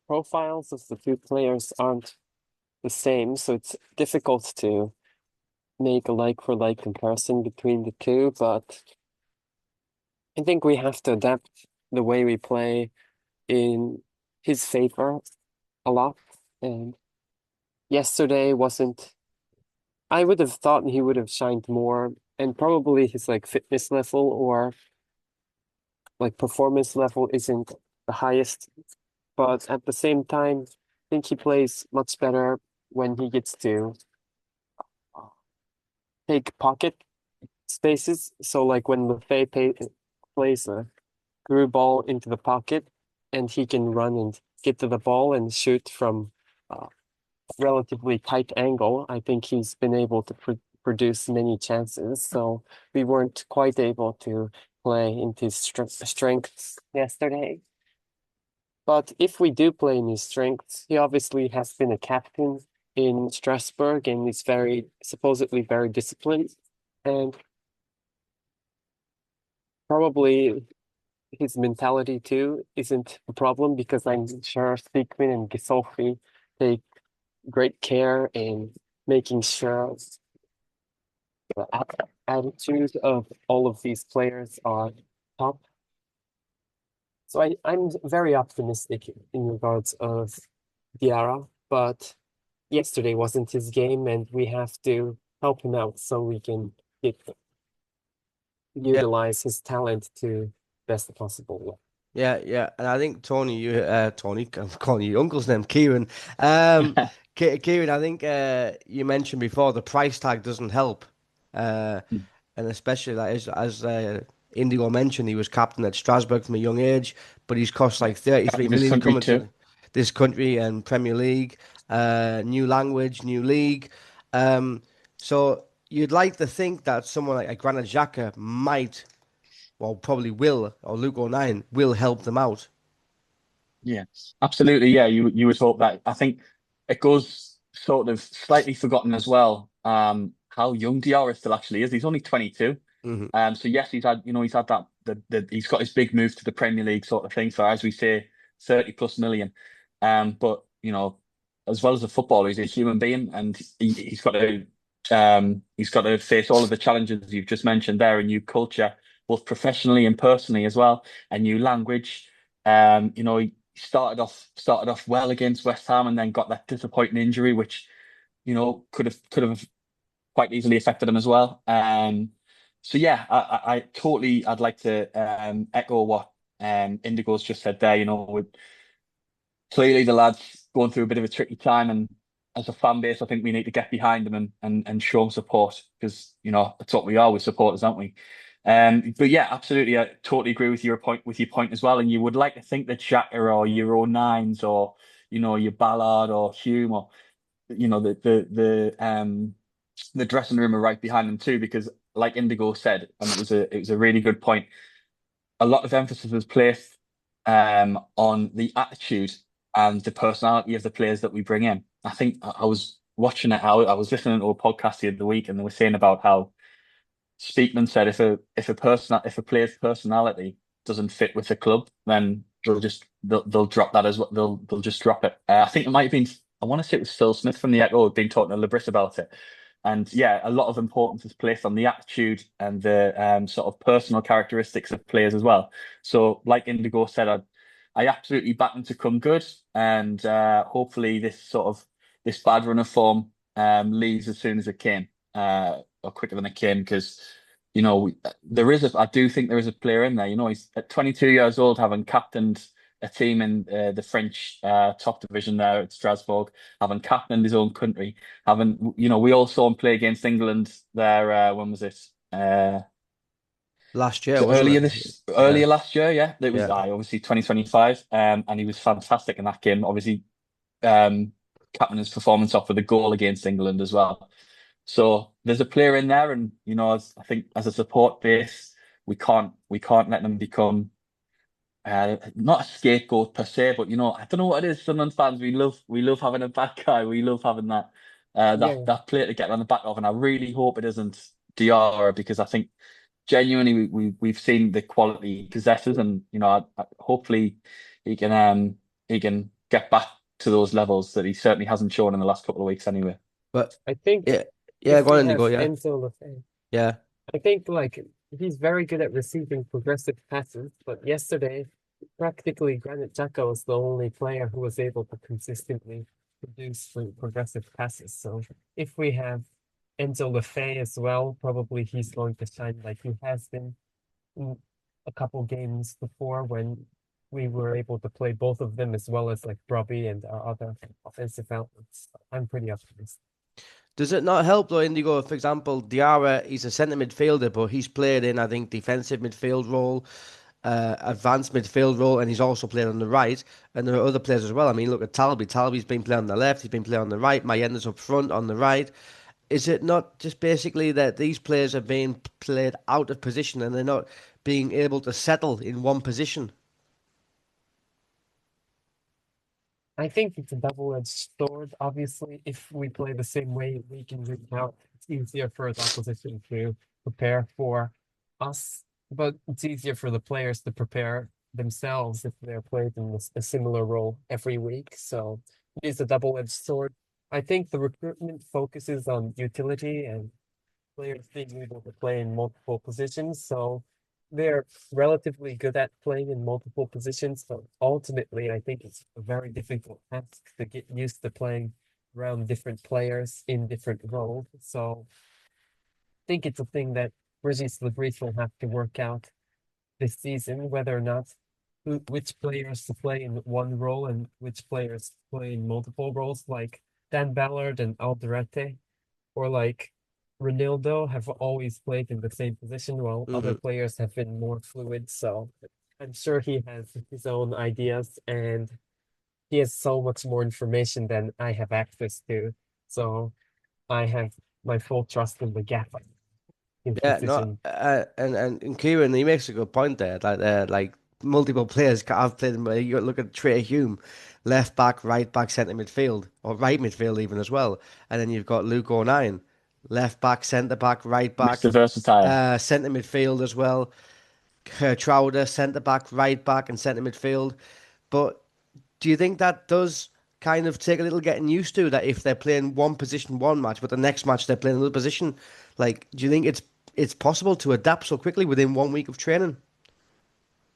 profiles of the two players aren't the same, so it's difficult to make a like for like comparison between the two, but I think we have to adapt the way we play in his favor a lot. And yesterday wasn't, I would have thought he would have shined more, and probably his like fitness level or like performance level isn't the highest, but at the same time, I think he plays much better when he gets to take pocket spaces. So like when plays a through ball into the pocket, and he can run and get to the ball and shoot from a relatively tight angle, I think he's been able to produce many chances. So we weren't quite able to play into his strengths yesterday. But if we do play in his strengths, he obviously has been a captain in Strasbourg and is supposedly very disciplined. And probably his mentality too isn't a problem, because I'm sure Steekman and Gisolfi take great care in making sure the attitude of all of these players are top. So I'm very optimistic in regards of Diarra, but yesterday wasn't his game, and we have to help him out so we can get Yeah, utilize his talent to best possible way. yeah. And I think Tony, I'm calling you your uncle's name, Kieran. Kieran, I think you mentioned before the price tag doesn't help. Uh, and especially like as Indigo mentioned he was captain at Strasbourg from a young age, but he's cost like 33 This million country coming too. to this country and Premier League, new language, new league. So you'd like to think that someone like a Granit Xhaka might, well, probably will, or Luke O'Nien will help them out. Yeah, absolutely. Yeah, you would hope that. I think it goes sort of slightly forgotten as well. How young Diarra still actually is. He's only 22. Hmm. So yes, he's had that he's got his big move to the Premier League sort of thing. So as we say, 30 plus million. But as well as a footballer, he's a human being, and he's got to face all of the challenges you've just mentioned there, a new culture, both professionally and personally as well, a new language. He started off well against West Ham and then got that disappointing injury, which could have quite easily affected him as well. So yeah, I'd like to echo what Indigo's just said there. Clearly the lad's going through a bit of a tricky time, and as a fan base, I think we need to get behind him and show him support, because that's what we are, with supporters, aren't we? But yeah, absolutely, I totally agree with your point as well. And you would like to think that Xhaka or your O'Niens or your Ballard or Hume or the dressing room are right behind them too, because like Indigo said, and it was a really good point. A lot of emphasis was placed on the attitude and the personality of the players that we bring in. I think I was watching it. I was listening to a podcast the other week, and they were saying about how Speakman said if a player's personality doesn't fit with the club, then they'll drop that as well. They'll just drop it. I think it might have been. I want to say it was Phil Smith from the Echo had been talking to Labris about it. And yeah, a lot of importance is placed on the attitude and the sort of personal characteristics of players as well. So, like Indigo said, I absolutely back them to come good, and hopefully this bad run of form leaves as soon as it came, or quicker than it came, because I do think there is a player in there. He's at 22 years old, having captained a team in the French top division there at Strasbourg, having captained his own country, we all saw him play against England there. When was it? Last year, Was it wasn't earlier it? earlier last year? Yeah, it was Yeah. obviously 2025, and he was fantastic in that game. Obviously, capping his performance off with a goal against England as well. So there's a player in there, and I think as a support base, we can't let them become not a scapegoat per se, but I don't know what it is. Sunderland fans, we love having a bad guy. We love having that Yeah. that player to get on the back of, and I really hope it isn't Diarra, because I think genuinely we've seen the quality he possesses, and hopefully he can get back to those levels that he certainly hasn't shown in the last couple of weeks anyway. But I think yeah, yeah, if go on, we Indigo. have Yeah, Enzo Lefebvre, yeah. I think he's very good at receiving progressive passes, but yesterday practically Granit Xhaka was the only player who was able to consistently produce progressive passes. So if we have Enzo Lefebvre as well, probably he's going to shine like he has been in a couple games before, when we were able to play both of them, as well as like Robbie and our other offensive outlets. I'm pretty optimistic. Does it not help though, Indigo? For example, Diarra, he's a centre midfielder, but he's played in, I think, defensive midfield role, advanced midfield role, and he's also played on the right. And there are other players as well. I mean, look at Talby. Talby's been playing on the left. He's been playing on the right. Mayenda's up front on the right. Is it not just basically that these players are being played out of position and they're not being able to settle in one position? I think it's a double-edged sword. Obviously, if we play the same way week in, week out, it's easier for the opposition to prepare for us, but it's easier for the players to prepare themselves if they're played in a similar role every week. So it is a double-edged sword. I think the recruitment focuses on utility and players being able to play in multiple positions. So they're relatively good at playing in multiple positions, but ultimately, I think it's a very difficult task to get used to playing around different players in different roles. So I think it's a thing that Brigitte Lebris will have to work out this season, whether or not which players to play in one role and which players to play in multiple roles, like Dan Ballard and Alderete, or like Ronaldo have always played in the same position, while other players have been more fluid. So I'm sure he has his own ideas, and he has so much more information than I have access to. So I have my full trust in the gaffer, his Yeah, no, decision. and Kieran, he makes a good point there. Like multiple players have played. You look at Trey Hume, left back, right back, centre midfield, or right midfield even as well. And then you've got Luke O'Nien, left back, centre back, right back, Mr. Versatile. centre midfield as well. Crowder, centre back, right back, and centre midfield. But do you think that does kind of take a little getting used to, that if they're playing one position one match, but the next match they're playing another position? Like, do you think it's possible to adapt so quickly within 1 week of training?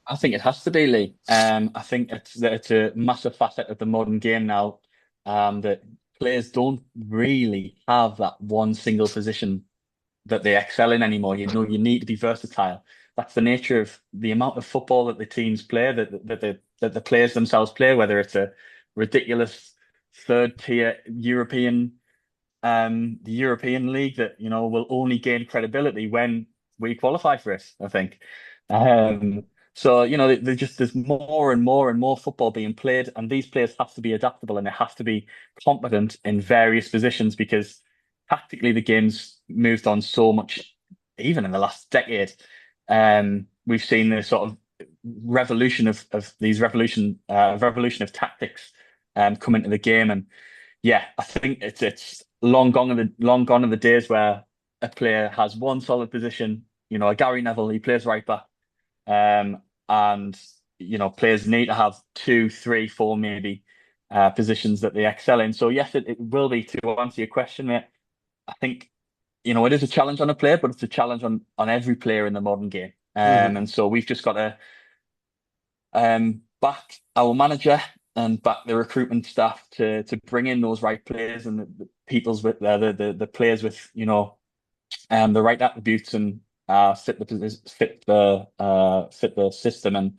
I think it has to be, Lee. I think it's a massive facet of the modern game now, that players don't really have that one single position that they excel in anymore. You know, you need to be versatile. That's the nature of the amount of football that the teams play, that the players themselves play, whether it's a ridiculous third tier the European League that, you know, will only gain credibility when we qualify for it, I think. So, you know, there's more and more and more football being played, and these players have to be adaptable and they have to be competent in various positions, because tactically the game's moved on so much, even in the last decade. We've seen this sort of revolution of these revolution of tactics come into the game, and yeah, I think it's long gone are the days where a player has one solid position. You know, a Gary Neville, he plays right back, and you know, players need to have two, three, four maybe positions that they excel in. So yes, it will be, to answer your question, mate. I think, you know, it is a challenge on a player, but it's a challenge on every player in the modern game. And so we've just got to back our manager and back the recruitment staff to bring in those right players, and the people's with the players with, you know, the right attributes, and fit the system and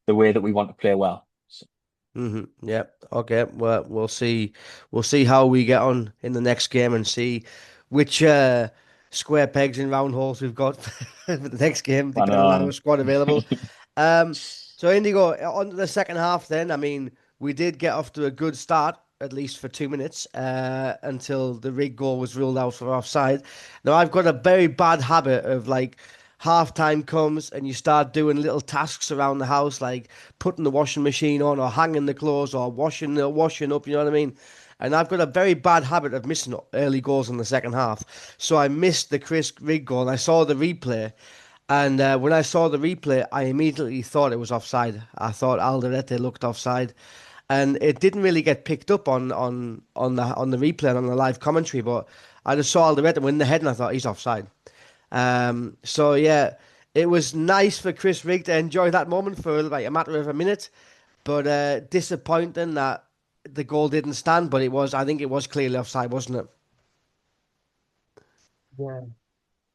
the way that we want to play well. So. Yeah. Okay. Well, we'll see. We'll see how we get on in the next game and see which square pegs in round holes we've got for the next game, depending on our squad available. So Indigo, on to the second half then. I mean, we did get off to a good start, at least for 2 minutes, until the rig goal was ruled out for offside. Now, I've got a very bad habit of, like, half time comes and you start doing little tasks around the house, like putting the washing machine on or hanging the clothes or washing up, you know what I mean? And I've got a very bad habit of missing early goals in the second half. So I missed the Chris Rig goal and I saw the replay. And when I saw the replay, I immediately thought it was offside. I thought Alderete looked offside, and it didn't really get picked up on the replay and on the live commentary. But I just saw Alderete win the head, and I thought he's offside. So yeah, it was nice for Chris Rigg to enjoy that moment for like a matter of a minute, but disappointing that the goal didn't stand. But I think it was clearly offside, wasn't it? Yeah,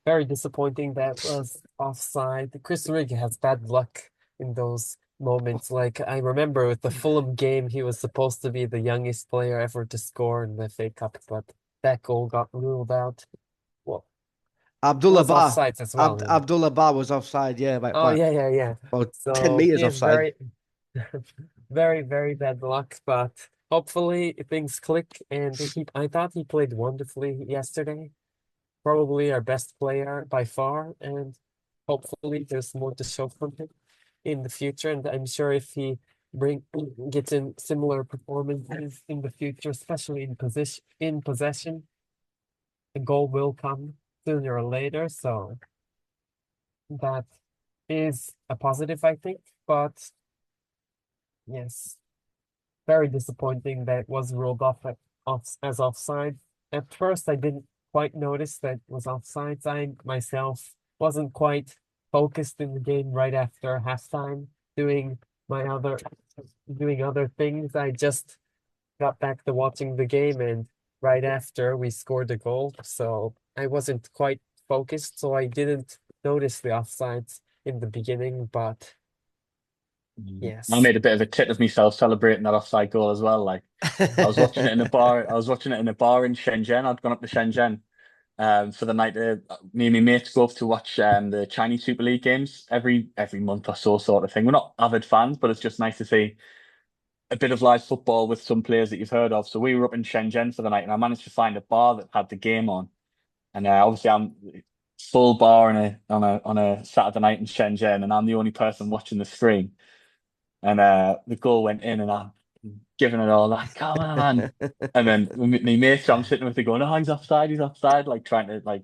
very disappointing that was offside. Chris Rigg has bad luck in those moments. Like, I remember with the Fulham game, he was supposed to be the youngest player ever to score in the FA Cup, but that goal got ruled out. Well, it Abdullah was Ba, offsides as well. Yeah. Abdullah Ba was offside. Yeah, Oh, yeah. about 10 So meters he is offside. very, very, very bad luck, but hopefully things click. And I thought he played wonderfully yesterday. Probably our best player by far, and hopefully there's more to show from him in the future. And I'm sure if he gets in similar performances in the future, especially in possession, the goal will come sooner or later. So that is a positive, I think. But yes, very disappointing that it was ruled as offside. At first, I didn't quite notice that it was offside. I myself wasn't quite focused in the game right after halftime, doing other things. I just got back to watching the game, and right after we scored a goal, so I wasn't quite focused, so I didn't notice the offsides in the beginning, but yes. I made a bit of a tit of myself celebrating that offside goal as well. Like, I was watching it in a bar. I was watching it in a bar in Shenzhen. I'd gone up to Shenzhen for the night. Me and my mates go up to watch the Chinese Super League games every month or so, sort of thing. We're not avid fans, but it's just nice to see a bit of live football with some players that you've heard of. So we were up in Shenzhen for the night, and I managed to find a bar that had the game on. And obviously, I'm full bar on a Saturday night in Shenzhen, and I'm the only person watching the screen. And the goal went in, and I'm giving it all like, come on. And then my mates I'm sitting with, they going, oh, he's offside, like trying to like.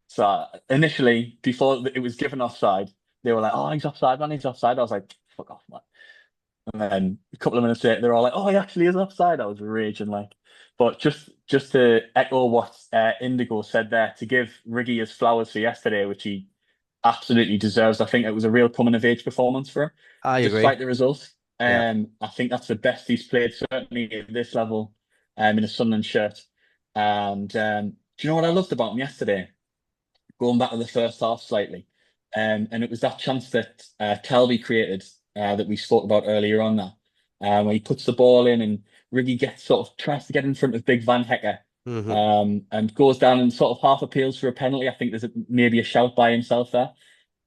So initially, before it was given offside, they were like, oh, he's offside, man, he's offside. I was like, fuck off, man. And then a couple of minutes later, they're all like, "Oh, he actually is offside." I was raging, like. But just to echo what Indigo said there, to give Riggy his flowers for yesterday, which he absolutely deserves. I think it was a real coming of age performance for him, I agree. despite the results. Yeah. I think that's the best he's played, certainly at this level, in a Sunderland shirt. And do you know what I loved about him yesterday? Going back to the first half slightly, and it was that chance that Talby created that we spoke about earlier on that, where he puts the ball in and Riggy gets sort of tries to get in front of Big Van Hecker, and goes down and sort of half appeals for a penalty. I think there's maybe a shout by himself there,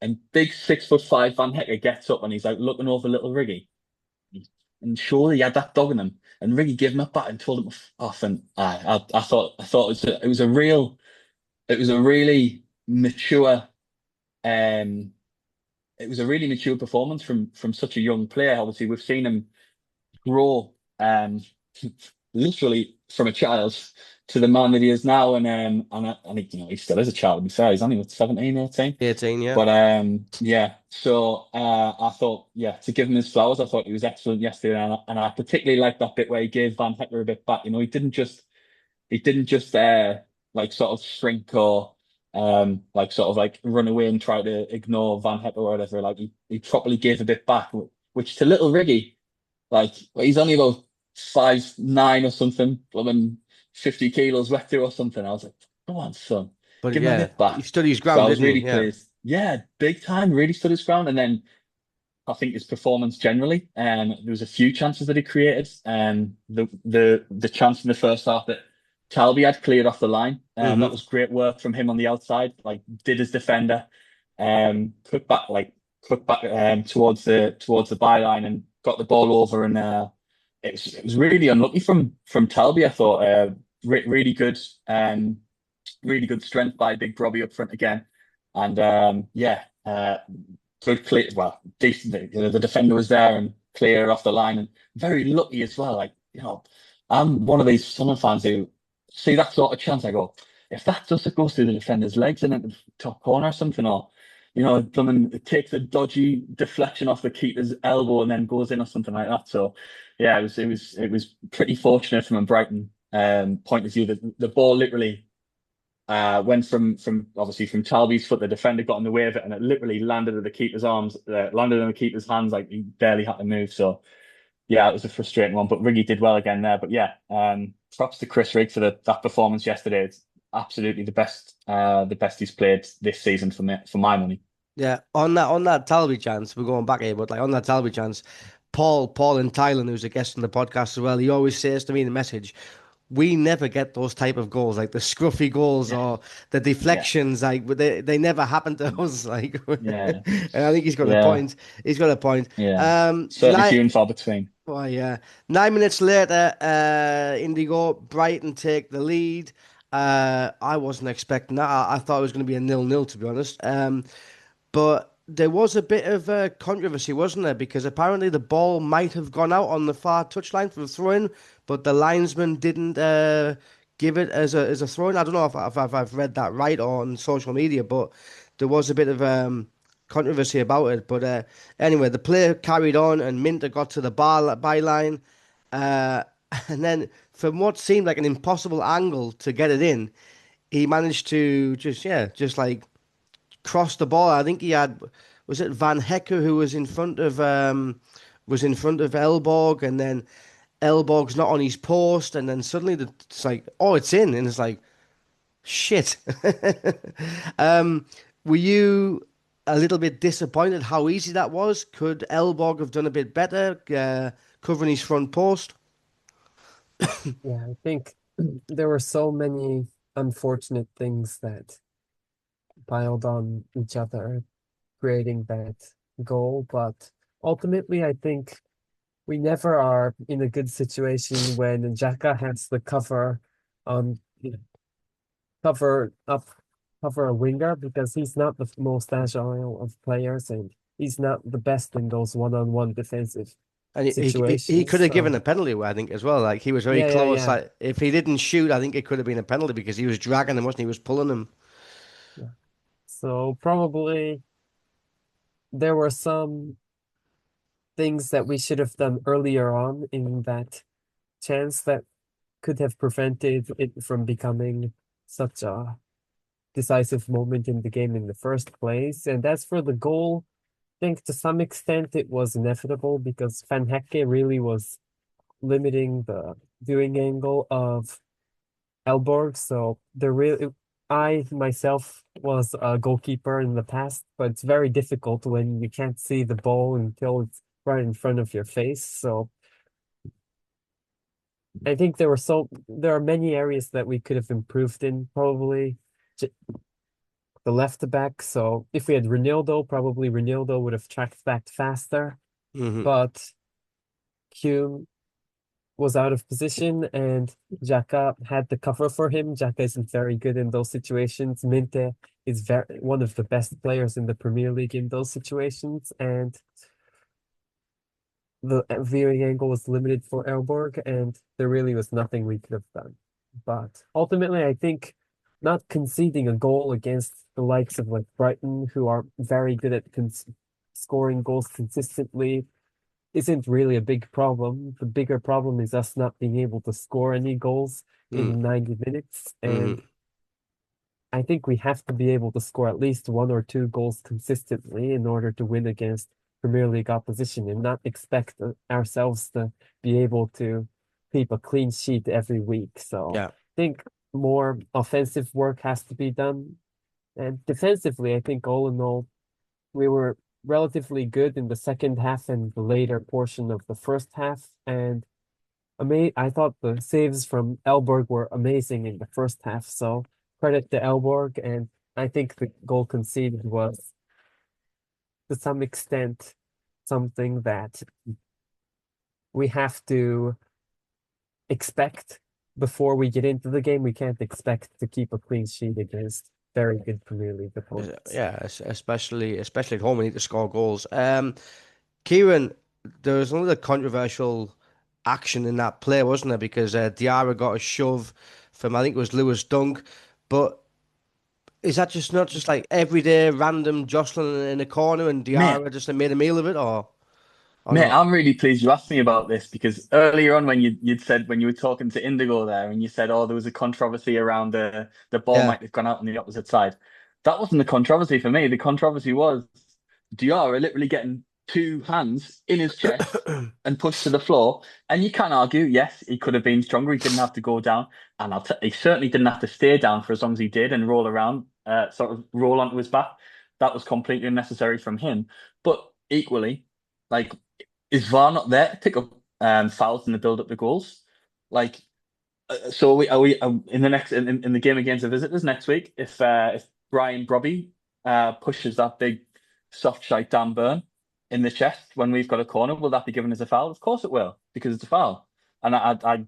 and big 6'5" Van Hecker gets up and he's like looking over little Riggy, and surely he had that dog in him, and Riggy gave him a bat and told him off, and I thought it was a really mature it was a really mature performance from such a young player. Obviously, we've seen him grow literally from a child to the man that he is now, and he still is a child. He's only 17, 18. 18, yeah. But yeah. So I thought, yeah, to give him his flowers, I thought he was excellent yesterday, and I particularly liked that bit where he gave Van Hecker a bit back. He didn't just like sort of shrink or like sort of like run away and try to ignore Van Hecker or whatever. Like he properly gave a bit back, which to little Riggy, like he's only about 5'9" or something, I 50 kilos wet through or something. I was like, come on, son, But give him a yeah, bit back. he stood his So ground, I was didn't really he? Yeah. pleased. Yeah, big time, really stood his ground. And then I think his performance generally, there was a few chances that he created. The chance in the first half that Talby had cleared off the line, that was great work from him on the outside. Like did his defender, put back towards the byline and got the ball over. And it was really unlucky from Talby. I thought really good, really good strength by Big Robbie up front again, and yeah. Good clear, well, decent. The defender was there and clear off the line, and very lucky as well. Like I'm one of these Sunderland fans who see that sort of chance. I go, if that just goes through the defender's legs and into the top corner or something, or something, it takes a dodgy deflection off the keeper's elbow and then goes in or something like that. So yeah, it was pretty fortunate from a Brighton point of view that the ball literally. Went from obviously from Talby's foot, the defender got in the way of it, and it literally landed in the keeper's arms, landed in the keeper's hands, like he barely had to move. So yeah, it was a frustrating one, but Riggy did well again there. But yeah, props to Chris Rigg for that performance yesterday. It's absolutely the best he's played this season for my money. Yeah, on that Talby chance, we're going back here, but like on that Talby chance, Paul in Thailand, who's a guest on the podcast as well, he always says to me in the message, we never get those type of goals, like the scruffy goals or the deflections, like they never happen to us. Like, Yeah, and I think he's got a point. He's got a point. Yeah, certainly few and far between. Oh yeah. 9 minutes later, Indigo Brighton take the lead. I wasn't expecting that. I thought it was going to be a 0-0, to be honest. But there was a bit of controversy, wasn't there? Because apparently the ball might have gone out on the far touchline for the throw-in, but the linesman didn't give it as a throw-in. I don't know if I've read that right or on social media, but there was a bit of controversy about it. But anyway, the play carried on, and Minter got to the byline, and then from what seemed like an impossible angle to get it in, he managed to just like crossed the ball. I think he had, was it Van Hecker who was in front of Elborg, and then Elborg's not on his post, and then suddenly it's like, oh, it's in, and it's like, shit. Were you a little bit disappointed how easy that was? Could Elborg have done a bit better covering his front post? Yeah, I think there were so many unfortunate things that piled on each other, creating that goal. But ultimately, I think we never are in a good situation when Xhaka has the you know, cover up, cover a winger, because he's not the most agile of players, and he's not the best in those one-on-one defensive And he situations. could have given So a penalty, I think, as well. Like he was very close. yeah. Like if he didn't shoot, I think it could have been a penalty because he was dragging him, wasn't he? He was pulling him. Yeah. So probably there were some things that we should have done earlier on in that chance that could have prevented it from becoming such a decisive moment in the game in the first place. And as for the goal, I think to some extent it was inevitable because Van Hecke really was limiting the viewing angle of Elborg. So I myself was a goalkeeper in the past, but it's very difficult when you can't see the ball until it's right in front of your face. So I think there are many areas that we could have improved in, probably the left back. So if we had Ronaldo, probably Ronaldo would have tracked back faster. Hmm. But Hume was out of position and Xhaka had the cover for him. Xhaka isn't very good in those situations. Minte is one of the best players in the Premier League in those situations, and the viewing angle was limited for Elborg, and there really was nothing we could have done. But ultimately, I think not conceding a goal against the likes of like Brighton, who are very good at scoring goals consistently, isn't really a big problem. The bigger problem is us not being able to score any goals in 90 minutes. Hmm. And I think we have to be able to score at least one or two goals consistently in order to win against Premier League opposition and not expect ourselves to be able to keep a clean sheet every week. So Yeah. I think more offensive work has to be done. And defensively, I think all in all, we were relatively good in the second half and the later portion of the first half. And I thought the saves from Elborg were amazing in the first half. So credit to Elborg. And I think the goal conceded was to some extent something that we have to expect before we get into the game. We can't expect to keep a clean sheet against very good Premier League opponents. Yeah, especially at home, we need to score goals. Ciaran, there was another controversial action in that play, wasn't there? Because Diarra got a shove from, I think it was Lewis Dunk, but is that just not just like everyday random jostling in a corner and Mate, Diarra just made a meal of it, or Mate, not? I'm really pleased you asked me about this because earlier on when you'd said when you were talking to Indigo there and you said, oh, there was a controversy around the ball Yeah. might have gone out on the opposite side. That wasn't the controversy for me. The controversy was Diarra literally getting two hands in his chest and pushed to the floor. And you can't argue, yes, he could have been stronger. He didn't have to go down. And he certainly didn't have to stay down for as long as he did and roll around, sort of roll onto his back. That was completely unnecessary from him. But equally, like, is VAR not there to pick up fouls in the build up to goals? Like, so are we in the next in the game against the visitors next week? If Brian Brobby pushes that big soft shite Dan Burn in the chest when we've got a corner, will that be given as a foul? Of course it will, because it's a foul. And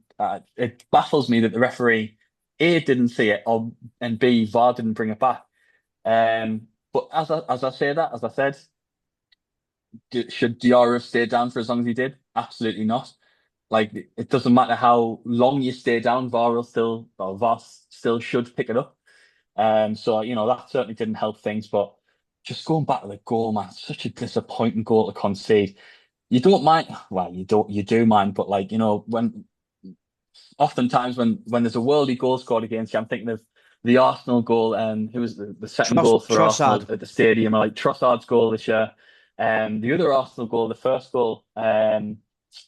it baffles me that the referee A didn't see it, and B VAR didn't bring it back. But as I say that, as I said, should Diarra have stayed down for as long as he did? Absolutely not. Like it doesn't matter how long you stay down, VAR still should pick it up. So that certainly didn't help things. But just going back to the goal, man, such a disappointing goal to concede. You don't mind, well, you do mind, but like when oftentimes when there's a worldie goal scored against you, I'm thinking of the Arsenal goal and who was the second goal for Arsenal Trossard. at the stadium, like Trossard's goal this year. The other Arsenal goal, the first goal, the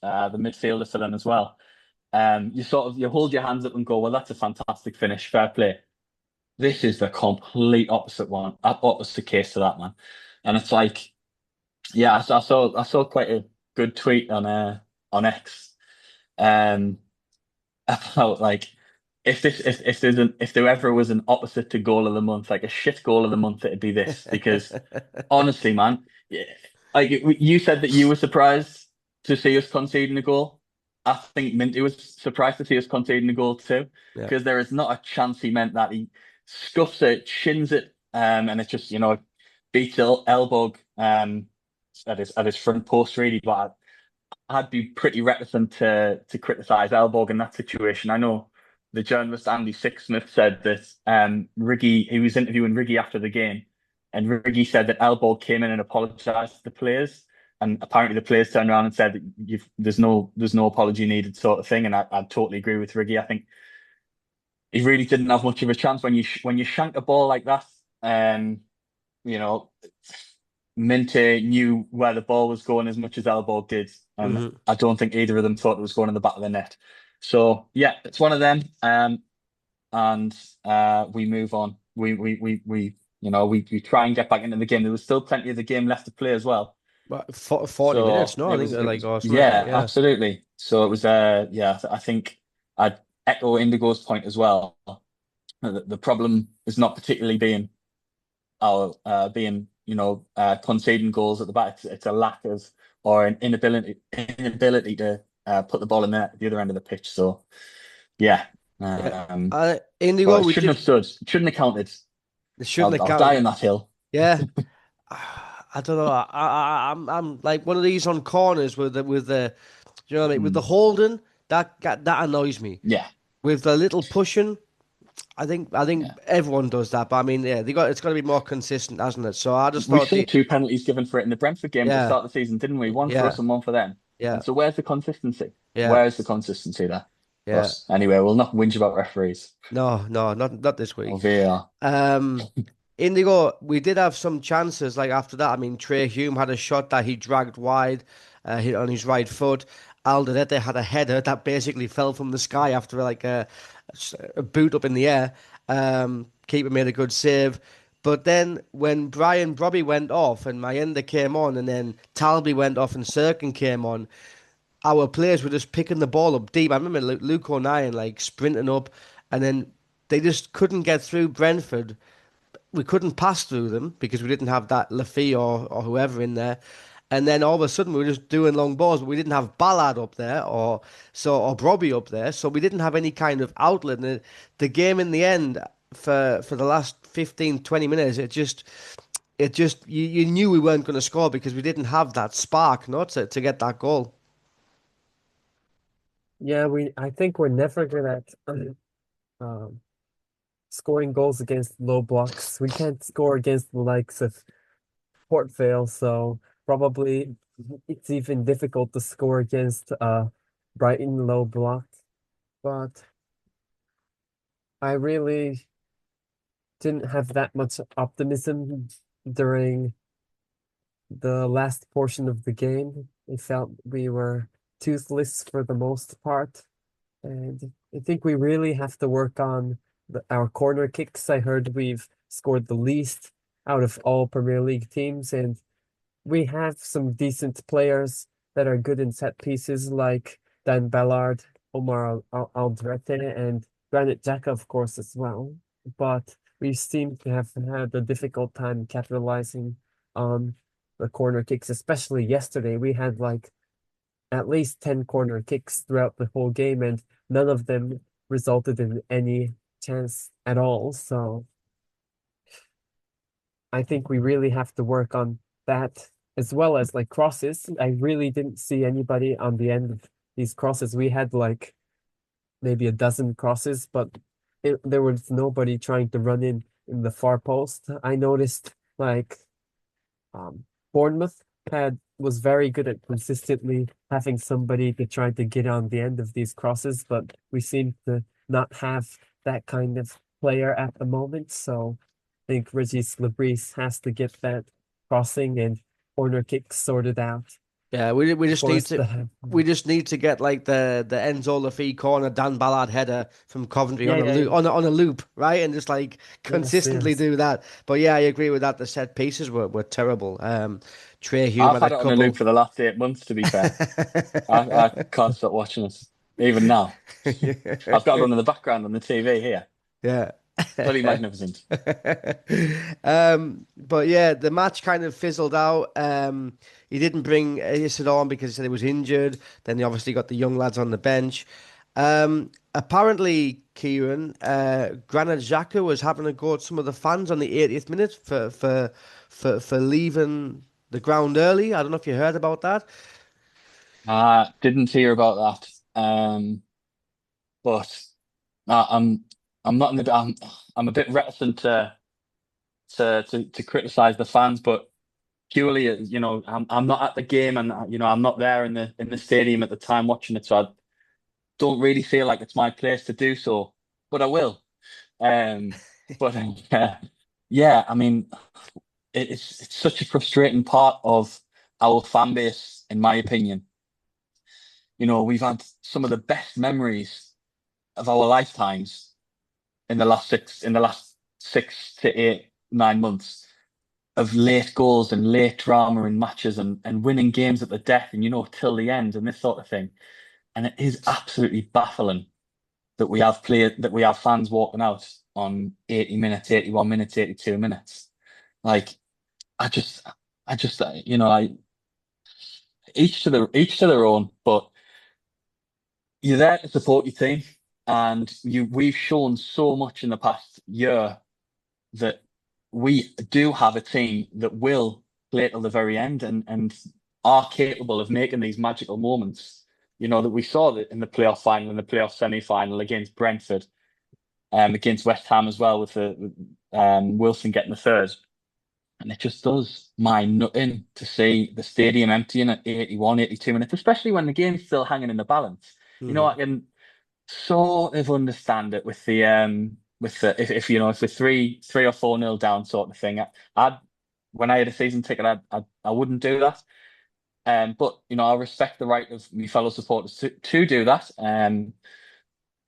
midfielder fell in as well. You hold your hands up and go, well, that's a fantastic finish, fair play. This is the complete opposite case to that, man. And it's like, yeah, I saw quite a good tweet on X, um, about like if there ever was an opposite to goal of the month, like a shit goal of the month, it'd be this. Because honestly, man, yeah, like you said that you were surprised to see us conceding a goal. I think Minty was surprised to see us conceding a goal too, Yeah. because there is not a chance he meant that. He scuffs it, shins it, and it just beats Elbog at his front post really. But I'd be pretty reticent to criticize Elborg in that situation. I know the journalist Andy Sixsmith said that Riggy, he was interviewing Riggy after the game, and Riggy said that Elborg came in and apologized to the players, and apparently the players turned around and said that there's no apology needed, sort of thing. And I totally agree with Riggy. I think he really didn't have much of a chance when you shank a ball like that. You know, Minte knew where the ball was going as much as Elborg did, and I don't think either of them thought it was going in the back of the net. So yeah, it's one of them. And we move on. We try and get back into the game. There was still plenty of the game left to play as well. But 40 minutes, no, I think they're like awesome. Yeah, absolutely. So it was I think I'd echo Indigo's point as well. The problem is not particularly being conceding goals at the back. It's a lack of, or an inability to put the ball in the other end of the pitch. So yeah. Indigo, it shouldn't have stood. It shouldn't have counted. It shouldn't have I'll die on that hill. Yeah. I don't know. I'm like one of these on corners with the you know what I mean, with the holding, that annoys me. Yeah. With the little pushing, I think everyone does that, but I mean, yeah, it's got to be more consistent, hasn't it? So I just thought we saw 2 penalties given for it in the Brentford game to start the season, didn't we? One for us and one for them. Yeah. And so where's the consistency? Yeah. Where's the consistency there? Yeah. But anyway, we'll not whinge about referees. No, not this week. Oh, VAR. Indigo, we did have some chances like after that. I mean, Trey Hume had a shot that he dragged wide, hit on his right foot. Alderete had a header that basically fell from the sky after like a boot up in the air. Keeper made a good save. But then when Brian Brobby went off and Mayenda came on and then Talby went off and Sirkin came on, our players were just picking the ball up deep. I remember Luke O'Nien like sprinting up and then they just couldn't get through Brentford. We couldn't pass through them because we didn't have that Lafie or whoever in there. And then all of a sudden we were just doing long balls, but we didn't have Ballard up there or Brobby up there. So we didn't have any kind of outlet. And the game in the end for the last 15, 20 minutes, it just you knew we weren't going to score because we didn't have that spark, to get that goal. Yeah, I think we're never good at scoring goals against low blocks. We can't score against the likes of Port Vale, so probably it's even difficult to score against Brighton low block. But I really didn't have that much optimism during the last portion of the game. I felt we were toothless for the most part. And I think we really have to work on our corner kicks. I heard we've scored the least out of all Premier League teams, and we have some decent players that are good in set pieces like Dan Ballard, Omar Alderete, and Granit Xhaka, of course, as well. But we seem to have had a difficult time capitalizing on the corner kicks, especially yesterday. We had like at least 10 corner kicks throughout the whole game, and none of them resulted in any chance at all. So I think we really have to work on that, as well as like crosses. I really didn't see anybody on the end of these crosses. We had like maybe a dozen crosses, but there was nobody trying to run in the far post. I noticed like Bournemouth was very good at consistently having somebody to try to get on the end of these crosses, but we seem to not have that kind of player at the moment. So I think Regis Lebris has to get that crossing and corner kicks sorted out. Yeah, we just need to get like the Enzo Lafie corner Dan Ballard header from Coventry on a loop, right? And just like consistently do that. But yeah, I agree with that. The set pieces were terrible. Trey Hume I've had it on a loop for the last 8 months, to be fair. I can't stop watching it. even now. I've got it on in the background on the TV here. Yeah. Bloody magnificent. But yeah, the match kind of fizzled out. He didn't bring Isid on because he said he was injured. Then they obviously got the young lads on the bench. Apparently, Ciaran, Granit Xhaka was having a go at some of the fans on the 80th minute for leaving the ground early. I don't know if you heard about that. Didn't hear about that. But I'm not in the I'm a bit reticent to criticize the fans, but purely, I'm not at the game, and I'm not there in the stadium at the time watching it, so I don't really feel like it's my place to do so, but I will. Um, but yeah, I mean, it's such a frustrating part of our fan base, in my opinion. We've had some of the best memories of our lifetimes in the last 6 to 8, 9 months of late goals and late drama in matches and winning games at the death and till the end and this sort of thing. And it is absolutely baffling that we have fans walking out on 80 minutes, 81 minutes, 82 minutes. Like I just I each to their own, but you're there to support your team, and we've shown so much in the past year that we do have a team that will play till the very end and are capable of making these magical moments. That we saw that in the playoff final and the playoff semi-final against Brentford, against West Ham as well, with Wilson getting the third. And it just does my nutting to see the stadium emptying at 81, 82 minutes, especially when the game's still hanging in the balance. I can sort of understand it with the if we're 3 or 4-0 down sort of thing. When I had a season ticket, I wouldn't do that. But I respect the right of my fellow supporters to do that.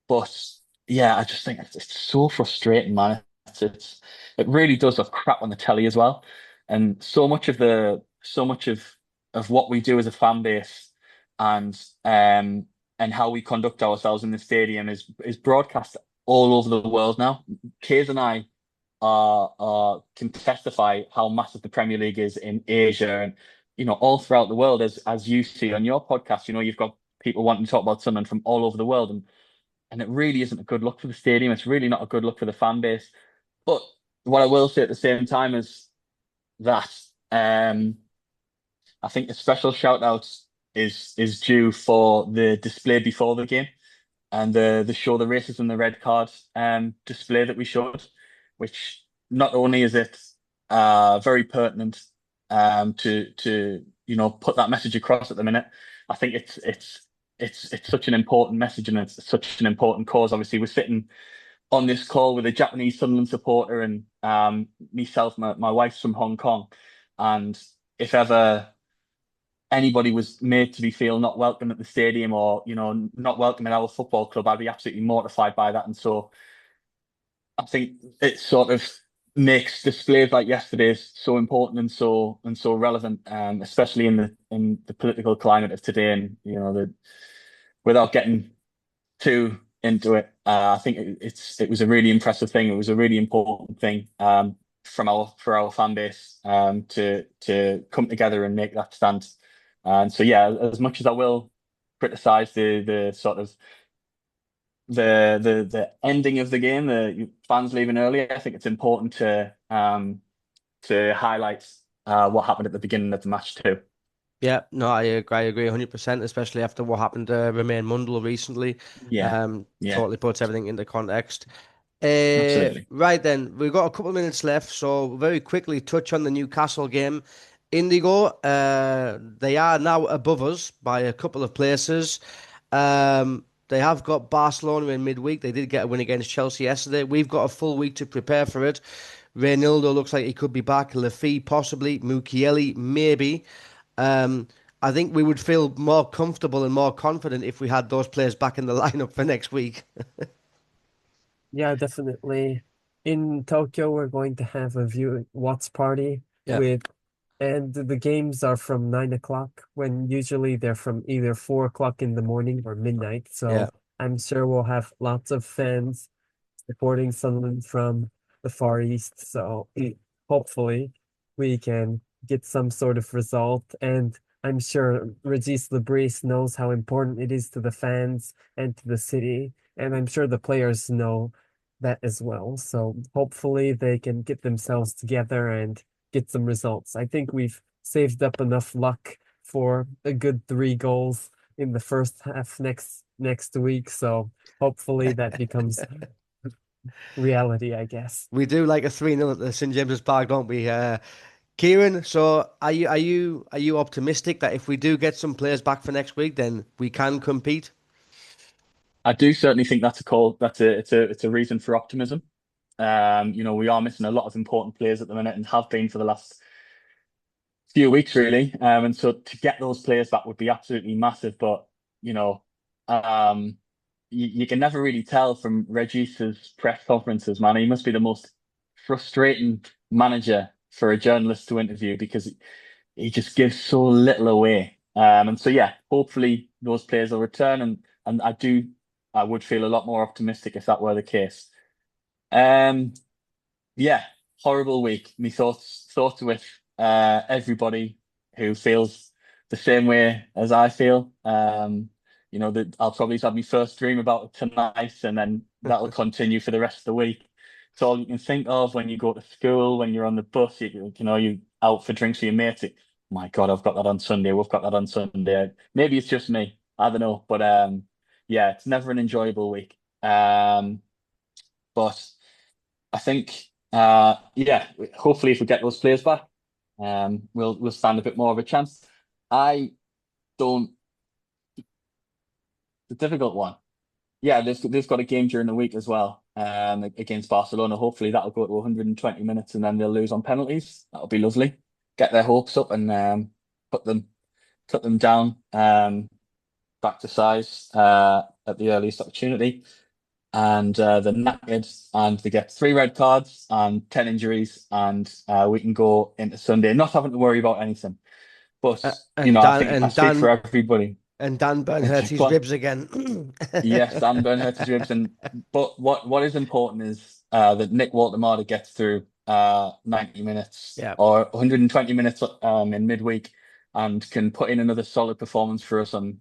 But yeah, I just think it's so frustrating, man. It really does look crap on the telly as well. And so much of what we do as a fan base and how we conduct ourselves in the stadium is broadcast all over the world now. Kaze and I can testify how massive the Premier League is in Asia and all throughout the world, as you see on your podcast. You've got people wanting to talk about Sunderland from all over the world, and it really isn't a good look for the stadium. It's really not a good look for the fan base. But what I will say at the same time is that I think a special shout out is due for the display before the game and the show the racism, the red card display that we showed, which not only is it very pertinent to put that message across at the minute. I think it's such an important message and it's such an important cause. Obviously, we're sitting on this call with a Japanese Sunderland supporter and myself, my wife's from Hong Kong, and if ever anybody was made to be feel not welcome at the stadium or not welcome at our football club, I'd be absolutely mortified by that. And so I think it sort of makes displays like yesterday's so important and so relevant, especially in the political climate of today. And without getting too into it, I think it was a really impressive thing. It was a really important thing for our fan base to come together and make that stand. And so yeah, as much as I will criticize the sort of the ending of the game, the fans leaving early, I think it's important to highlight what happened at the beginning of the match too. Yeah, no, I agree 100%, especially after what happened to Romain Mundle recently. Yeah. Totally puts everything into context. Absolutely. Right then, we've got a couple of minutes left, so very quickly touch on the Newcastle game. Indigo, they are now above us by a couple of places. They have got Barcelona in midweek. They did get a win against Chelsea yesterday. We've got a full week to prepare for it. Reynaldo looks like he could be back. Lafy possibly. Mukiele maybe. I think we would feel more comfortable and more confident if we had those players back in the lineup for next week. Yeah, definitely. In Tokyo, we're going to have a watch party Yeah. with And the games are from 9 o'clock, when usually they're from either 4 o'clock in the morning or midnight. So Yeah. I'm sure we'll have lots of fans supporting Sunderland from the Far East. So hopefully we can get some sort of result. And I'm sure Regis Lebris knows how important it is to the fans and to the city. And I'm sure the players know that as well. So hopefully they can get themselves together and get some results. I think we've saved up enough luck for a good 3 goals in the first half next week. So hopefully that becomes reality, I guess. We do like a 3-0 at the St James's Park, don't we? Ciaran, so are you optimistic that if we do get some players back for next week, then we can compete? I do certainly think that's a call. It's a reason for optimism. We are missing a lot of important players at the minute and have been for the last few weeks, really. And so to get those players back would be absolutely massive. But you know, um, you can never really tell from Regis's press conferences, man. He must be the most frustrating manager for a journalist to interview because he just gives so little away. And so yeah, hopefully those players will return, and I would feel a lot more optimistic if that were the case. Um, yeah, horrible week. My thoughts with everybody who feels the same way as I feel. That I'll probably have my first dream about it tonight, and then that'll continue for the rest of the week. It's all you can think of when you go to school, when you're on the bus, you out for drinks with your mates. My God, I've got that on Sunday. We've got that on Sunday. Maybe it's just me. I don't know, but yeah, it's never an enjoyable week. But I think, yeah, hopefully if we get those players back, we'll stand a bit more of a chance. I don't. The difficult one. Yeah, they've got a game during the week as well, against Barcelona. Hopefully that'll go to 120 minutes and then they'll lose on penalties. That'll be lovely. Get their hopes up and put them down back to size at the earliest opportunity. And they're knackered and they get 3 red cards and 10 injuries, and we can go into Sunday not having to worry about anything. But I think I speak for everybody. And Dan Burn hurt his ribs again. Yes, Dan Burn hurt his ribs, but what is important is that Nick Walter-Marder gets through 90 minutes or 120 minutes in midweek and can put in another solid performance for us on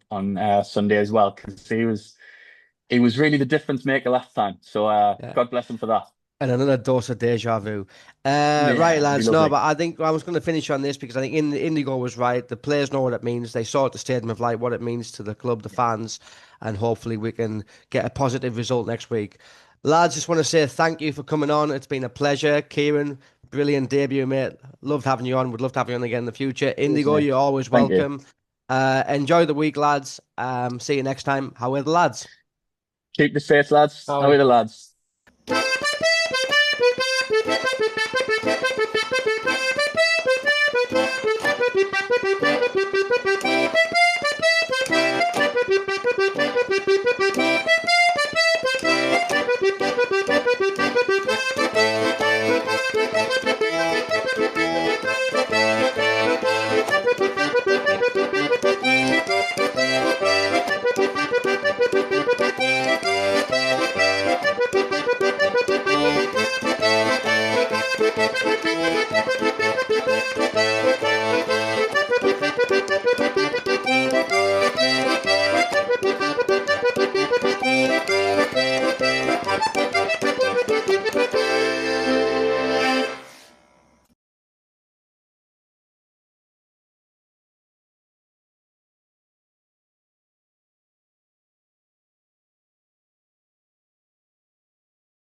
Sunday as well, because he was really the difference maker last time. So God bless him for that. And another dose of deja vu. Yeah, right, lads. No, lovely. but I think I was going to finish on this because I think Indigo was right. The players know what it means. They saw at the Stadium of Light what it means to the club, the fans, and hopefully we can get a positive result next week. Lads, just want to say thank you for coming on. It's been a pleasure. Ciaran, brilliant debut, mate. Loved having you on. Would love to have you on again in the future. Indigo, you're always welcome. Enjoy the week, lads. See you next time. How are the lads? Keep the faith, lads. How are the lads? Thank you.